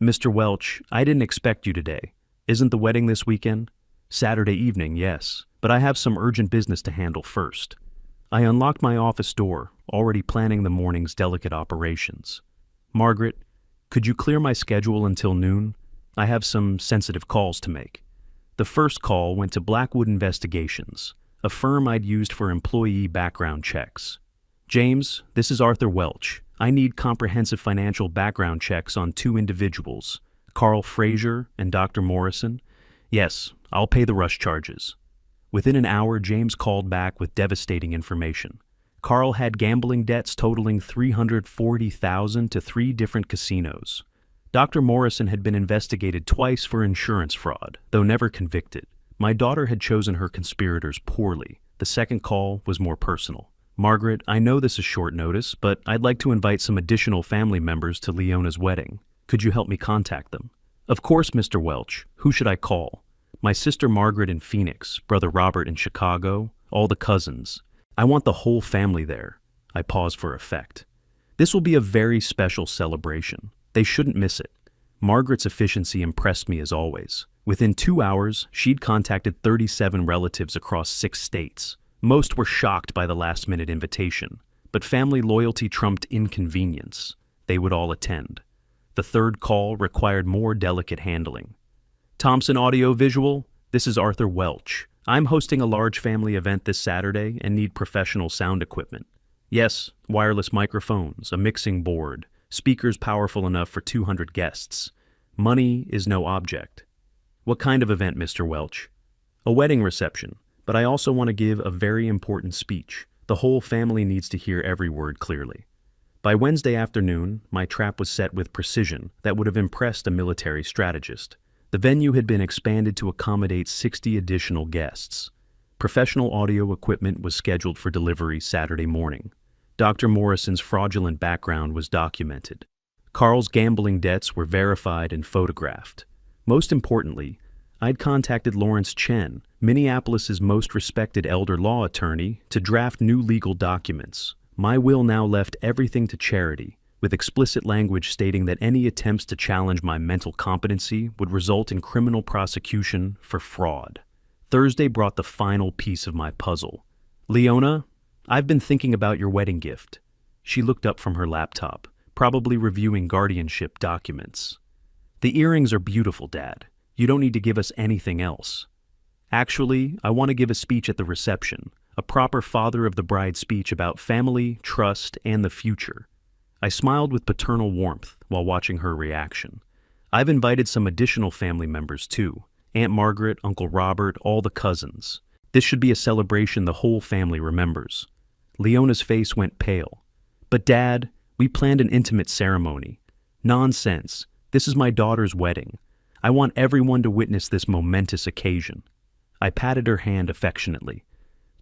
A: "Mr. Welch, I didn't expect you today. Isn't the wedding this weekend?" "Saturday evening, yes, but I have some urgent business to handle first." I unlocked my office door, already planning the morning's delicate operations. "Margaret, could you clear my schedule until noon? I have some sensitive calls to make." The first call went to Blackwood Investigations, a firm I'd used for employee background checks. "James, this is Arthur Welch. I need comprehensive financial background checks on 2 individuals, Carl Fraser and Dr. Morrison. Yes, I'll pay the rush charges." Within an hour, James called back with devastating information. Carl had gambling debts totaling $340,000 to 3 different casinos. Dr. Morrison had been investigated twice for insurance fraud, though never convicted. My daughter had chosen her conspirators poorly. The second call was more personal. "Margaret, I know this is short notice, but I'd like to invite some additional family members to Leona's wedding. Could you help me contact them?" "Of course, Mr. Welch. Who should I call?" "My sister Margaret in Phoenix, brother Robert in Chicago, all the cousins. I want the whole family there." I paused for effect. "This will be a very special celebration. They shouldn't miss it." Margaret's efficiency impressed me as always. Within 2 hours, she'd contacted 37 relatives across 6 states. Most were shocked by the last-minute invitation, but family loyalty trumped inconvenience. They would all attend. The third call required more delicate handling. "Thompson Audio Visual, this is Arthur Welch. I'm hosting a large family event this Saturday and need professional sound equipment. Yes, wireless microphones, a mixing board, speakers powerful enough for 200 guests. Money is no object." "What kind of event, Mr. Welch?" "A wedding reception. but I also want to give a very important speech. The whole family needs to hear every word clearly. By Wednesday afternoon, my trap was set with precision that would have impressed a military strategist. The venue had been expanded to accommodate 60 additional guests. Professional audio equipment was scheduled for delivery Saturday morning. Dr. Morrison's fraudulent background was documented. Carl's gambling debts were verified and photographed. Most importantly, I'd contacted Lawrence Chen, Minneapolis's most respected elder law attorney, to draft new legal documents. My will now left everything to charity, with explicit language stating that any attempts to challenge my mental competency would result in criminal prosecution for fraud. Thursday brought the final piece of my puzzle. Leona, I've been thinking about your wedding gift. She looked up from her laptop, probably reviewing guardianship documents. The earrings are beautiful, Dad. You don't need to give us anything else. Actually, I want to give a speech at the reception, a proper father of the bride speech about family, trust, and the future. I smiled with paternal warmth while watching her reaction. I've invited some additional family members too. Aunt Margaret, Uncle Robert, all the cousins. This should be a celebration the whole family remembers. Leona's face went pale. But Dad, we planned an intimate ceremony. Nonsense. This is my daughter's wedding. I want everyone to witness this momentous occasion. I patted her hand affectionately.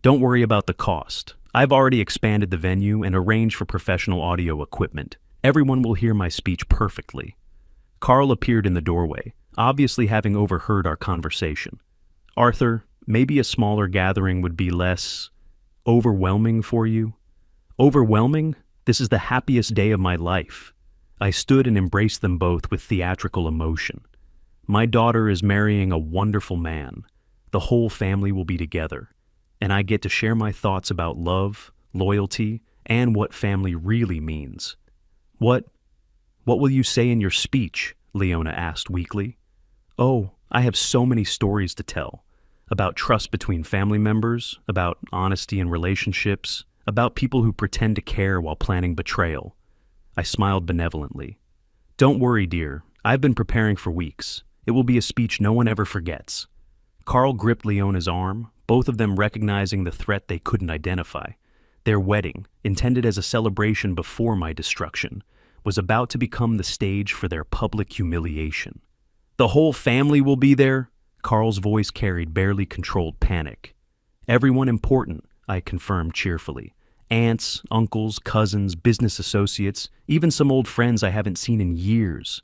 A: Don't worry about the cost. I've already expanded the venue and arranged for professional audio equipment. Everyone will hear my speech perfectly. Carl appeared in the doorway, obviously having overheard our conversation. Arthur, maybe a smaller gathering would be less overwhelming for you? Overwhelming? This is the happiest day of my life. I stood and embraced them both with theatrical emotion. My daughter is marrying a wonderful man. The whole family will be together, and I get to share my thoughts about love, loyalty, and what family really means. What will you say in your speech? Leona asked weakly. Oh, I have so many stories to tell. About trust between family members, about honesty in relationships, about people who pretend to care while planning betrayal. I smiled benevolently. Don't worry, dear. I've been preparing for weeks. It will be a speech no one ever forgets. Carl gripped Leona's arm, both of them recognizing the threat they couldn't identify. Their wedding, intended as a celebration before my destruction, was about to become the stage for their public humiliation. The whole family will be there? Carl's voice carried barely controlled panic. Everyone important, I confirmed cheerfully. Aunts, uncles, cousins, business associates, even some old friends I haven't seen in years.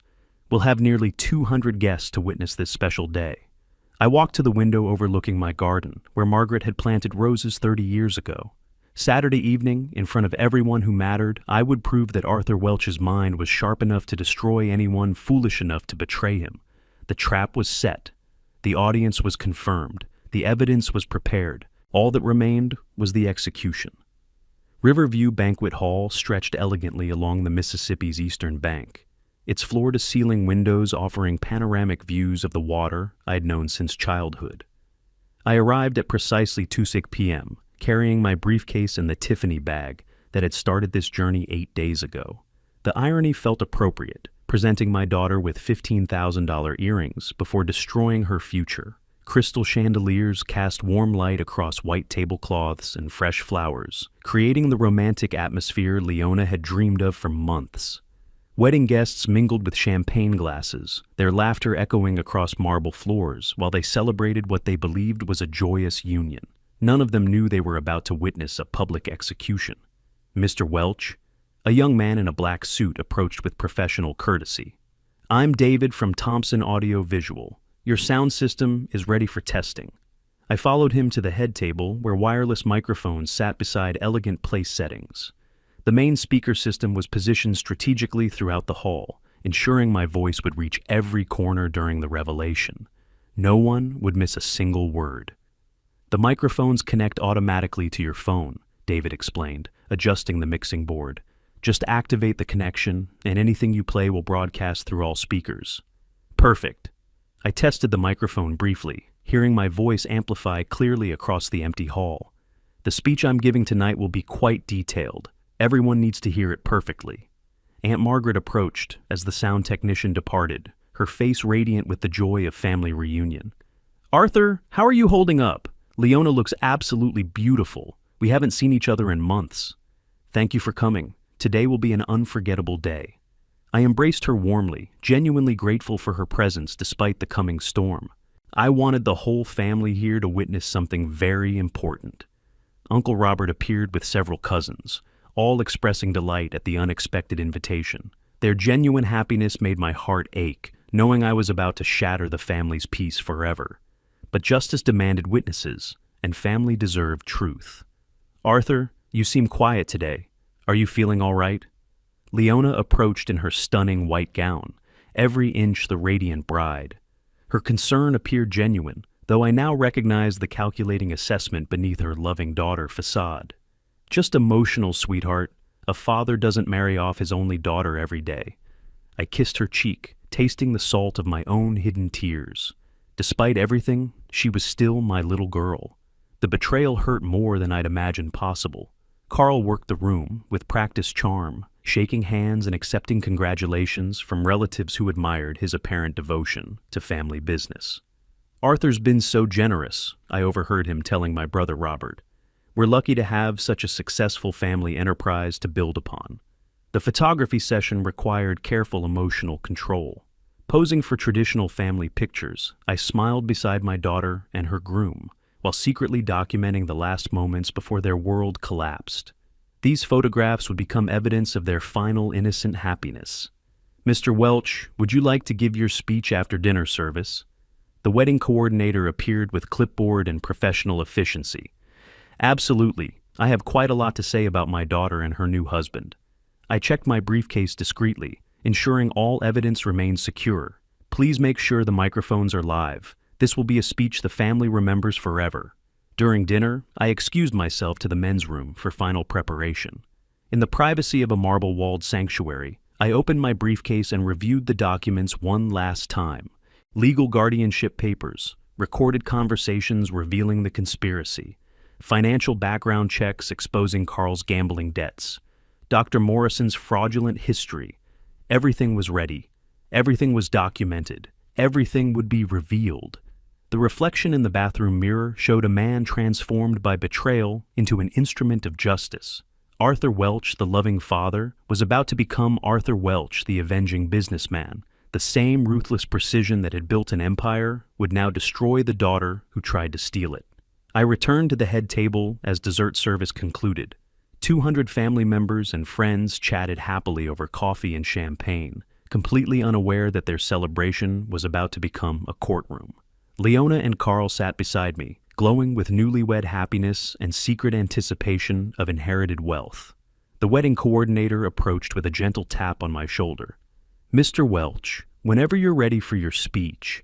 A: We'll have nearly 200 guests to witness this special day. I walked to the window overlooking my garden, where Margaret had planted roses 30 years ago. Saturday evening, in front of everyone who mattered, I would prove that Arthur Welch's mind was sharp enough to destroy anyone foolish enough to betray him. The trap was set. The audience was confirmed. The evidence was prepared. All that remained was the execution. Riverview Banquet Hall stretched elegantly along the Mississippi's eastern bank, its floor-to-ceiling windows offering panoramic views of the water I'd known since childhood. I arrived at precisely 2:06 p.m., carrying my briefcase and the Tiffany bag that had started this journey 8 days ago. The irony felt appropriate, presenting my daughter with $15,000 earrings before destroying her future. Crystal chandeliers cast warm light across white tablecloths and fresh flowers, creating the romantic atmosphere Leona had dreamed of for months. Wedding guests mingled with champagne glasses, their laughter echoing across marble floors while they celebrated what they believed was a joyous union. None of them knew they were about to witness a public execution. Mr. Welch, a young man in a black suit, approached with professional courtesy. I'm David from Thompson Audio Visual. Your sound system is ready for testing. I followed him to the head table where wireless microphones sat beside elegant place settings. The main speaker system was positioned strategically throughout the hall, ensuring my voice would reach every corner during the revelation. No one would miss a single word. The microphones connect automatically to your phone, David explained, adjusting the mixing board. Just activate the connection, and anything you play will broadcast through all speakers. Perfect. I tested the microphone briefly, hearing my voice amplify clearly across the empty hall. The speech I'm giving tonight will be quite detailed. Everyone needs to hear it perfectly. Aunt Margaret approached as the sound technician departed, her face radiant with the joy of family reunion. Arthur, how are you holding up? Leona looks absolutely beautiful. We haven't seen each other in months. Thank you for coming. Today will be an unforgettable day. I embraced her warmly, genuinely grateful for her presence despite the coming storm. I wanted the whole family here to witness something very important. Uncle Robert appeared with several cousins, all expressing delight at the unexpected invitation. Their genuine happiness made my heart ache, knowing I was about to shatter the family's peace forever. But justice demanded witnesses, and family deserved truth. Arthur, you seem quiet today. Are you feeling all right? Leona approached in her stunning white gown, every inch the radiant bride. Her concern appeared genuine, though I now recognized the calculating assessment beneath her loving daughter facade. Just emotional, sweetheart. A father doesn't marry off his only daughter every day. I kissed her cheek, tasting the salt of my own hidden tears. Despite everything, she was still my little girl. The betrayal hurt more than I'd imagined possible. Carl worked the room with practiced charm, shaking hands and accepting congratulations from relatives who admired his apparent devotion to family business. Arthur's been so generous, I overheard him telling my brother Robert. We're lucky to have such a successful family enterprise to build upon. The photography session required careful emotional control. Posing for traditional family pictures, I smiled beside my daughter and her groom, while secretly documenting the last moments before their world collapsed. These photographs would become evidence of their final innocent happiness. Mr. Welch, would you like to give your speech after dinner service? The wedding coordinator appeared with clipboard and professional efficiency. Absolutely. I have quite a lot to say about my daughter and her new husband. I checked my briefcase discreetly, ensuring all evidence remains secure. Please make sure the microphones are live. This will be a speech the family remembers forever. During dinner, I excused myself to the men's room for final preparation. In the privacy of a marble-walled sanctuary, I opened my briefcase and reviewed the documents one last time. Legal guardianship papers, recorded conversations revealing the conspiracy, financial background checks exposing Carl's gambling debts, Dr. Morrison's fraudulent history. Everything was ready. Everything was documented. Everything would be revealed. The reflection in the bathroom mirror showed a man transformed by betrayal into an instrument of justice. Arthur Welch, the loving father, was about to become Arthur Welch, the avenging businessman. The same ruthless precision that had built an empire would now destroy the daughter who tried to steal it. I returned to the head table as dessert service concluded. 200 family members and friends chatted happily over coffee and champagne, completely unaware that their celebration was about to become a courtroom. Leona and Carl sat beside me, glowing with newlywed happiness and secret anticipation of inherited wealth. The wedding coordinator approached with a gentle tap on my shoulder. Mr. Welch, whenever you're ready for your speech.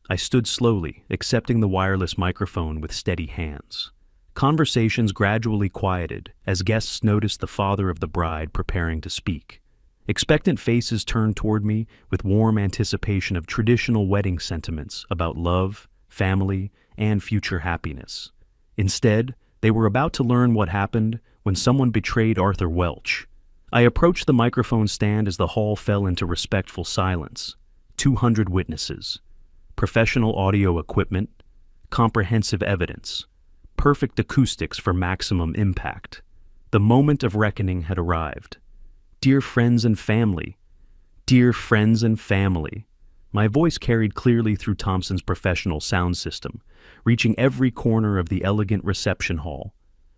A: I stood slowly, accepting the wireless microphone with steady hands. Conversations gradually quieted as guests noticed the father of the bride preparing to speak. Expectant faces turned toward me with warm anticipation of traditional wedding sentiments about love, family, and future happiness. Instead, they were about to learn what happened when someone betrayed Arthur Welch. I approached the microphone stand as the hall fell into respectful silence. 200 witnesses. Professional audio equipment. Comprehensive evidence. Perfect acoustics for maximum impact. The moment of reckoning had arrived. Dear friends and family. Dear friends and family. My voice carried clearly through Thompson's professional sound system, reaching every corner of the elegant reception hall.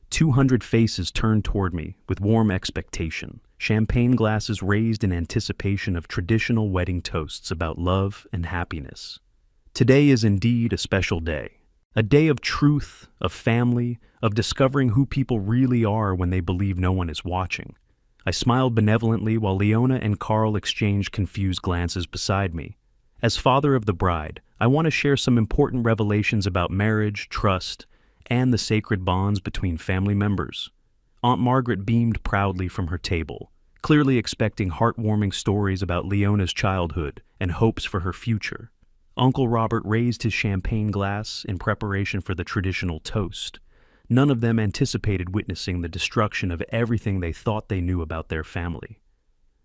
A: 200 faces turned toward me with warm expectation, champagne glasses raised in anticipation of traditional wedding toasts about love and happiness. Today is indeed a special day. A day of truth, of family, of discovering who people really are when they believe no one is watching. I smiled benevolently while Leona and Carl exchanged confused glances beside me. As father of the bride, I want to share some important revelations about marriage, trust, and the sacred bonds between family members. Aunt Margaret beamed proudly from her table, clearly expecting heartwarming stories about Leona's childhood and hopes for her future. Uncle Robert raised his champagne glass in preparation for the traditional toast. None of them anticipated witnessing the destruction of everything they thought they knew about their family.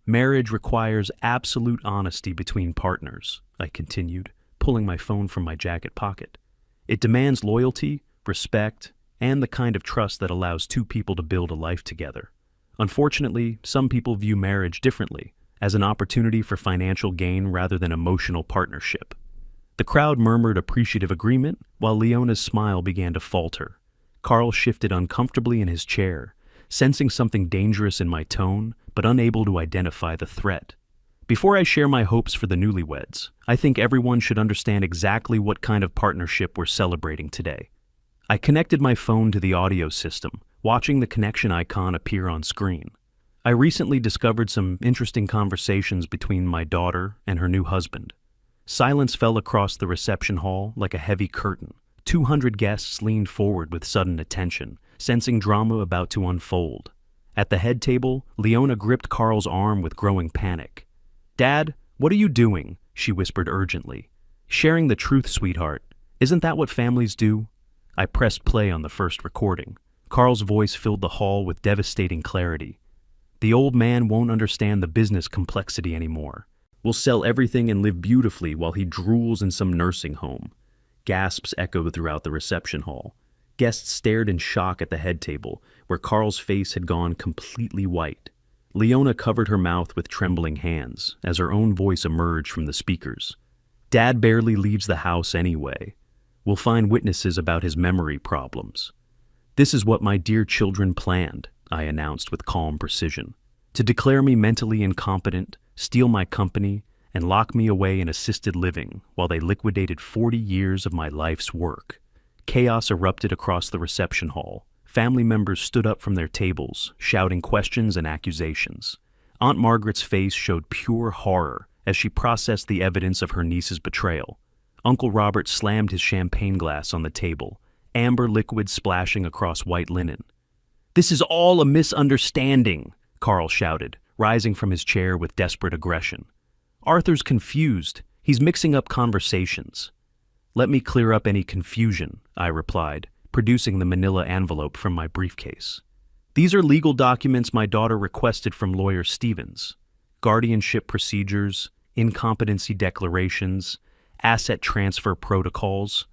A: Marriage requires absolute honesty between partners, I continued, pulling my phone from my jacket pocket. It demands loyalty, respect, and the kind of trust that allows two people to build a life together. Unfortunately, some people view marriage differently, as an opportunity for financial gain rather than emotional partnership. The crowd murmured appreciative agreement, while Leona's smile began to falter. Carl shifted uncomfortably in his chair, sensing something dangerous in my tone, but unable to identify the threat. Before I share my hopes for the newlyweds, I think everyone should understand exactly what kind of partnership we're celebrating today. I connected my phone to the audio system, watching the connection icon appear on screen. I recently discovered some interesting conversations between my daughter and her new husband. Silence fell across the reception hall like a heavy curtain. 200 guests leaned forward with sudden attention, sensing drama about to unfold. At the head table, Leona gripped Carl's arm with growing panic. "Dad, what are you doing?" she whispered urgently. "Sharing the truth, sweetheart. Isn't that what families do?" I pressed play on the first recording. Carl's voice filled the hall with devastating clarity. "The old man won't understand the business complexity anymore. We'll sell everything and live beautifully while he drools in some nursing home." Gasps echoed throughout the reception hall. Guests stared in shock at the head table, where Carl's face had gone completely white. Leona covered her mouth with trembling hands as her own voice emerged from the speakers. "Dad barely leaves the house anyway. We'll find witnesses about his memory problems." "This is what my dear children planned," I announced with calm precision. "To declare me mentally incompetent, steal my company, and lock me away in assisted living while they liquidated 40 years of my life's work." Chaos erupted across the reception hall. Family members stood up from their tables, shouting questions and accusations. Aunt Margaret's face showed pure horror as she processed the evidence of her niece's betrayal. Uncle Robert slammed his champagne glass on the table, amber liquid splashing across white linen. "This is all a misunderstanding," Carl shouted, rising from his chair with desperate aggression. "Arthur's confused. He's mixing up conversations." "Let me clear up any confusion," I replied, producing the manila envelope from my briefcase. "These are legal documents my daughter requested from lawyer Stevens. Guardianship procedures, incompetency declarations, asset transfer protocols,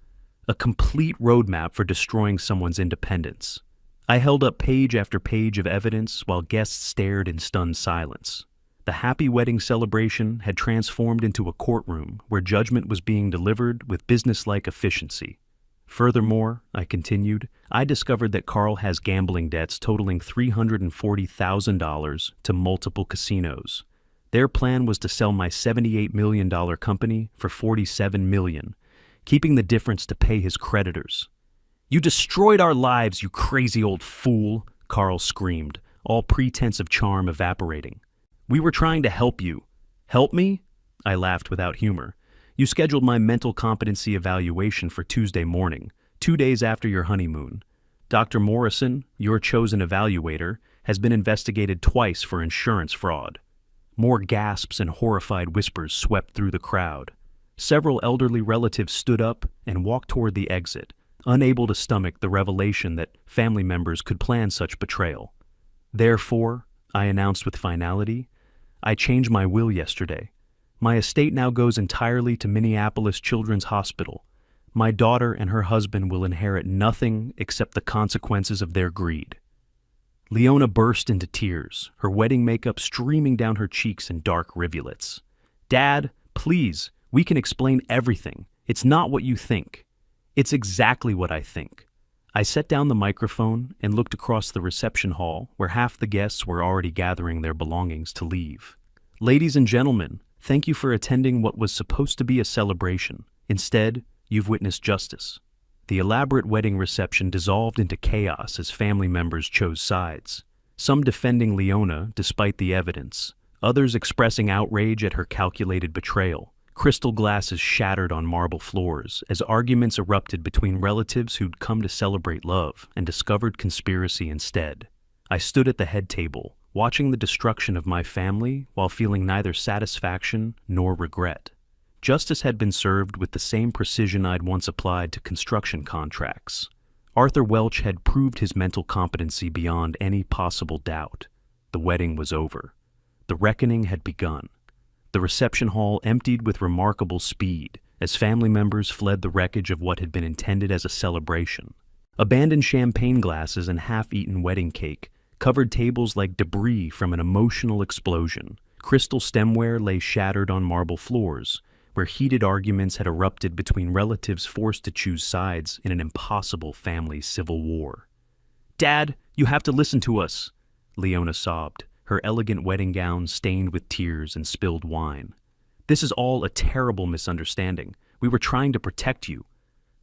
A: a complete roadmap for destroying someone's independence." I held up page after page of evidence while guests stared in stunned silence. The happy wedding celebration had transformed into a courtroom where judgment was being delivered with businesslike efficiency. Furthermore, I continued, I discovered that Carl has gambling debts totaling $340,000 to multiple casinos. Their plan was to sell my $78 million company for $47 million, keeping the difference to pay his creditors. "You destroyed our lives, you crazy old fool," Carl screamed, all pretense of charm evaporating. "We were trying to help you." "Help me?" I laughed without humor. "You scheduled my mental competency evaluation for Tuesday morning, 2 days after your honeymoon. Dr. Morrison, your chosen evaluator, has been investigated twice for insurance fraud." More gasps and horrified whispers swept through the crowd. Several elderly relatives stood up and walked toward the exit, unable to stomach the revelation that family members could plan such betrayal. "Therefore," I announced with finality, "I changed my will yesterday. My estate now goes entirely to Minneapolis Children's Hospital. My daughter and her husband will inherit nothing except the consequences of their greed." Leona burst into tears, her wedding makeup streaming down her cheeks in dark rivulets. "Dad, please, we can explain everything. It's not what you think." "It's exactly what I think." I set down the microphone and looked across the reception hall where half the guests were already gathering their belongings to leave. "Ladies and gentlemen, thank you for attending what was supposed to be a celebration. Instead, you've witnessed justice." The elaborate wedding reception dissolved into chaos as family members chose sides, some defending Leona despite the evidence, others expressing outrage at her calculated betrayal. Crystal glasses shattered on marble floors as arguments erupted between relatives who'd come to celebrate love and discovered conspiracy instead. I stood at the head table, watching the destruction of my family while feeling neither satisfaction nor regret. Justice had been served with the same precision I'd once applied to construction contracts. Arthur Welch had proved his mental competency beyond any possible doubt. The wedding was over. The reckoning had begun. The reception hall emptied with remarkable speed as family members fled the wreckage of what had been intended as a celebration. Abandoned champagne glasses and half-eaten wedding cake covered tables like debris from an emotional explosion. Crystal stemware lay shattered on marble floors, where heated arguments had erupted between relatives forced to choose sides in an impossible family civil war. "Dad, you have to listen to us," Leona sobbed, her elegant wedding gown stained with tears and spilled wine. "This is all a terrible misunderstanding. We were trying to protect you."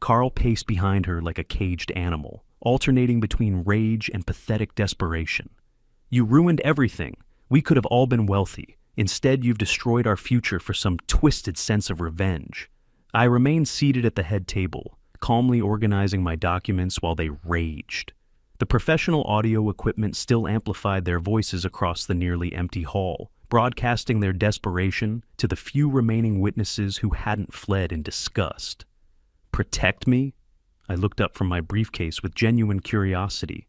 A: Carl paced behind her like a caged animal, alternating between rage and pathetic desperation. "You ruined everything. We could have all been wealthy. Instead, you've destroyed our future for some twisted sense of revenge." I remained seated at the head table, calmly organizing my documents while they raged. The professional audio equipment still amplified their voices across the nearly empty hall, broadcasting their desperation to the few remaining witnesses who hadn't fled in disgust. "Protect me?" I looked up from my briefcase with genuine curiosity.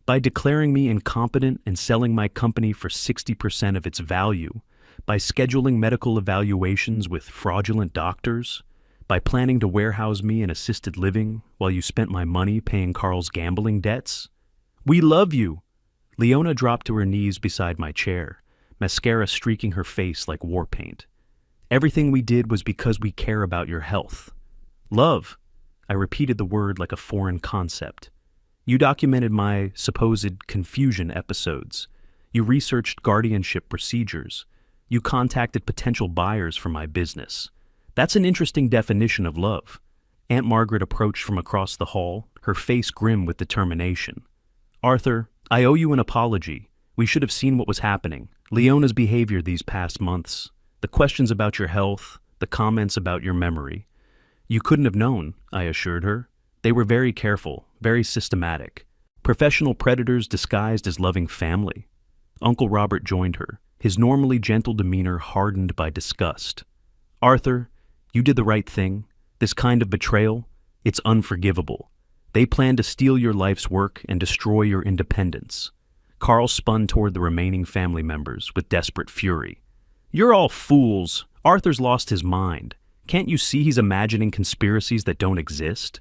A: "By declaring me incompetent and selling my company for 60% of its value? By scheduling medical evaluations with fraudulent doctors? By planning to warehouse me in assisted living while you spent my money paying Carl's gambling debts?" "We love you!" Leona dropped to her knees beside my chair, mascara streaking her face like war paint. "Everything we did was because we care about your health." "Love," I repeated the word like a foreign concept. "You documented my supposed confusion episodes. You researched guardianship procedures. You contacted potential buyers for my business. That's an interesting definition of love." Aunt Margaret approached from across the hall, her face grim with determination. "Arthur, I owe you an apology. We should have seen what was happening. Leona's behavior these past months, the questions about your health, the comments about your memory. You couldn't have known," I assured her. "They were very careful, very systematic. Professional predators disguised as loving family." Uncle Robert joined her, his normally gentle demeanor hardened by disgust. "Arthur, you did the right thing. This kind of betrayal, it's unforgivable. They planned to steal your life's work and destroy your independence." Carl spun toward the remaining family members with desperate fury. "You're all fools. Arthur's lost his mind. Can't you see he's imagining conspiracies that don't exist?"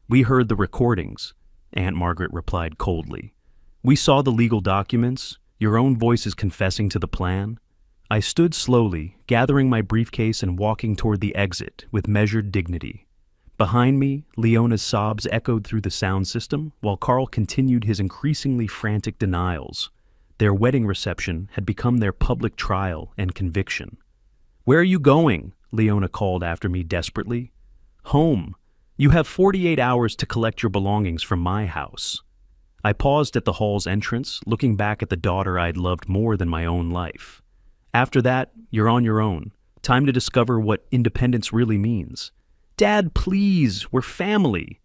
A: "We heard the recordings," Aunt Margaret replied coldly. "We saw the legal documents, your own voices confessing to the plan." I stood slowly, gathering my briefcase and walking toward the exit with measured dignity. Behind me, Leona's sobs echoed through the sound system, while Carl continued his increasingly frantic denials. Their wedding reception had become their public trial and conviction. "Where are you going?" Leona called after me desperately. "Home. You have 48 hours to collect your belongings from my house." I paused at the hall's entrance, looking back at the daughter I'd loved more than my own life. "After that, you're on your own. Time to discover what independence really means." "Dad, please, we're family."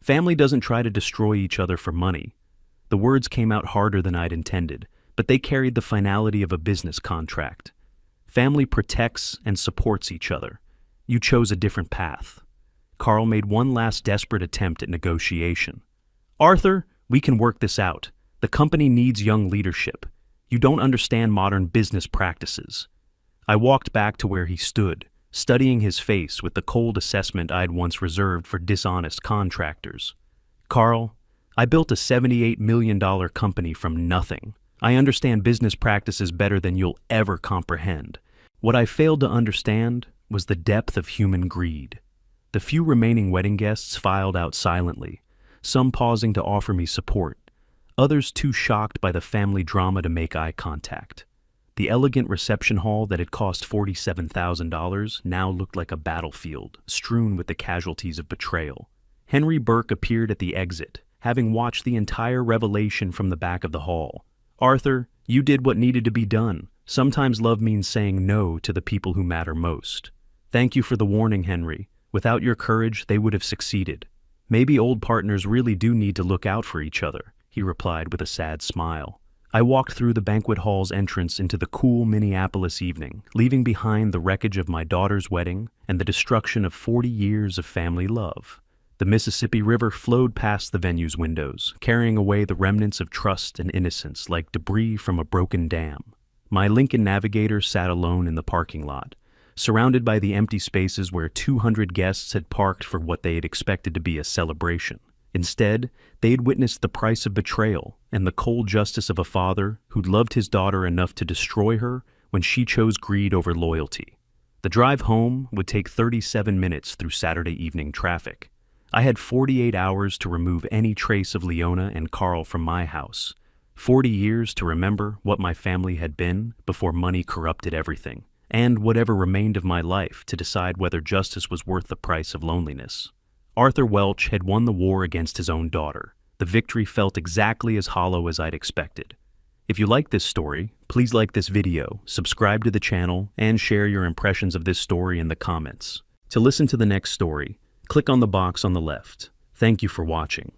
A: "Family doesn't try to destroy each other for money." The words came out harder than I'd intended, but they carried the finality of a business contract. Family protects and supports each other. You chose a different path. Carl made one last desperate attempt at negotiation. "Arthur, we can work this out. The company needs young leadership. You don't understand modern business practices." I walked back to where he stood, studying his face with the cold assessment I'd once reserved for dishonest contractors. "Carl, I built a $78 million company from nothing. I understand business practices better than you'll ever comprehend. What I failed to understand was the depth of human greed." The few remaining wedding guests filed out silently, some pausing to offer me support, others too shocked by the family drama to make eye contact. The elegant reception hall that had cost $47,000 now looked like a battlefield, strewn with the casualties of betrayal. Henry Burke appeared at the exit, having watched the entire revelation from the back of the hall. "Arthur, you did what needed to be done. Sometimes love means saying no to the people who matter most. Thank you for the warning, Henry. Without your courage, they would have succeeded." "Maybe old partners really do need to look out for each other," he replied with a sad smile. I walked through the banquet hall's entrance into the cool Minneapolis evening, leaving behind the wreckage of my daughter's wedding and the destruction of 40 years of family love. The Mississippi River flowed past the venue's windows, carrying away the remnants of trust and innocence like debris from a broken dam. My Lincoln Navigator sat alone in the parking lot, surrounded by the empty spaces where 200 guests had parked for what they had expected to be a celebration. Instead, they'd witnessed the price of betrayal and the cold justice of a father who'd loved his daughter enough to destroy her when she chose greed over loyalty. The drive home would take 37 minutes through Saturday evening traffic. I had 48 hours to remove any trace of Leona and Carl from my house, 40 years to remember what my family had been before money corrupted everything, and whatever remained of my life to decide whether justice was worth the price of loneliness. Arthur Welch had won the war against his own daughter. The victory felt exactly as hollow as I'd expected. If you like this story, please like this video, subscribe to the channel, and share your impressions of this story in the comments. To listen to the next story, click on the box on the left. Thank you for watching.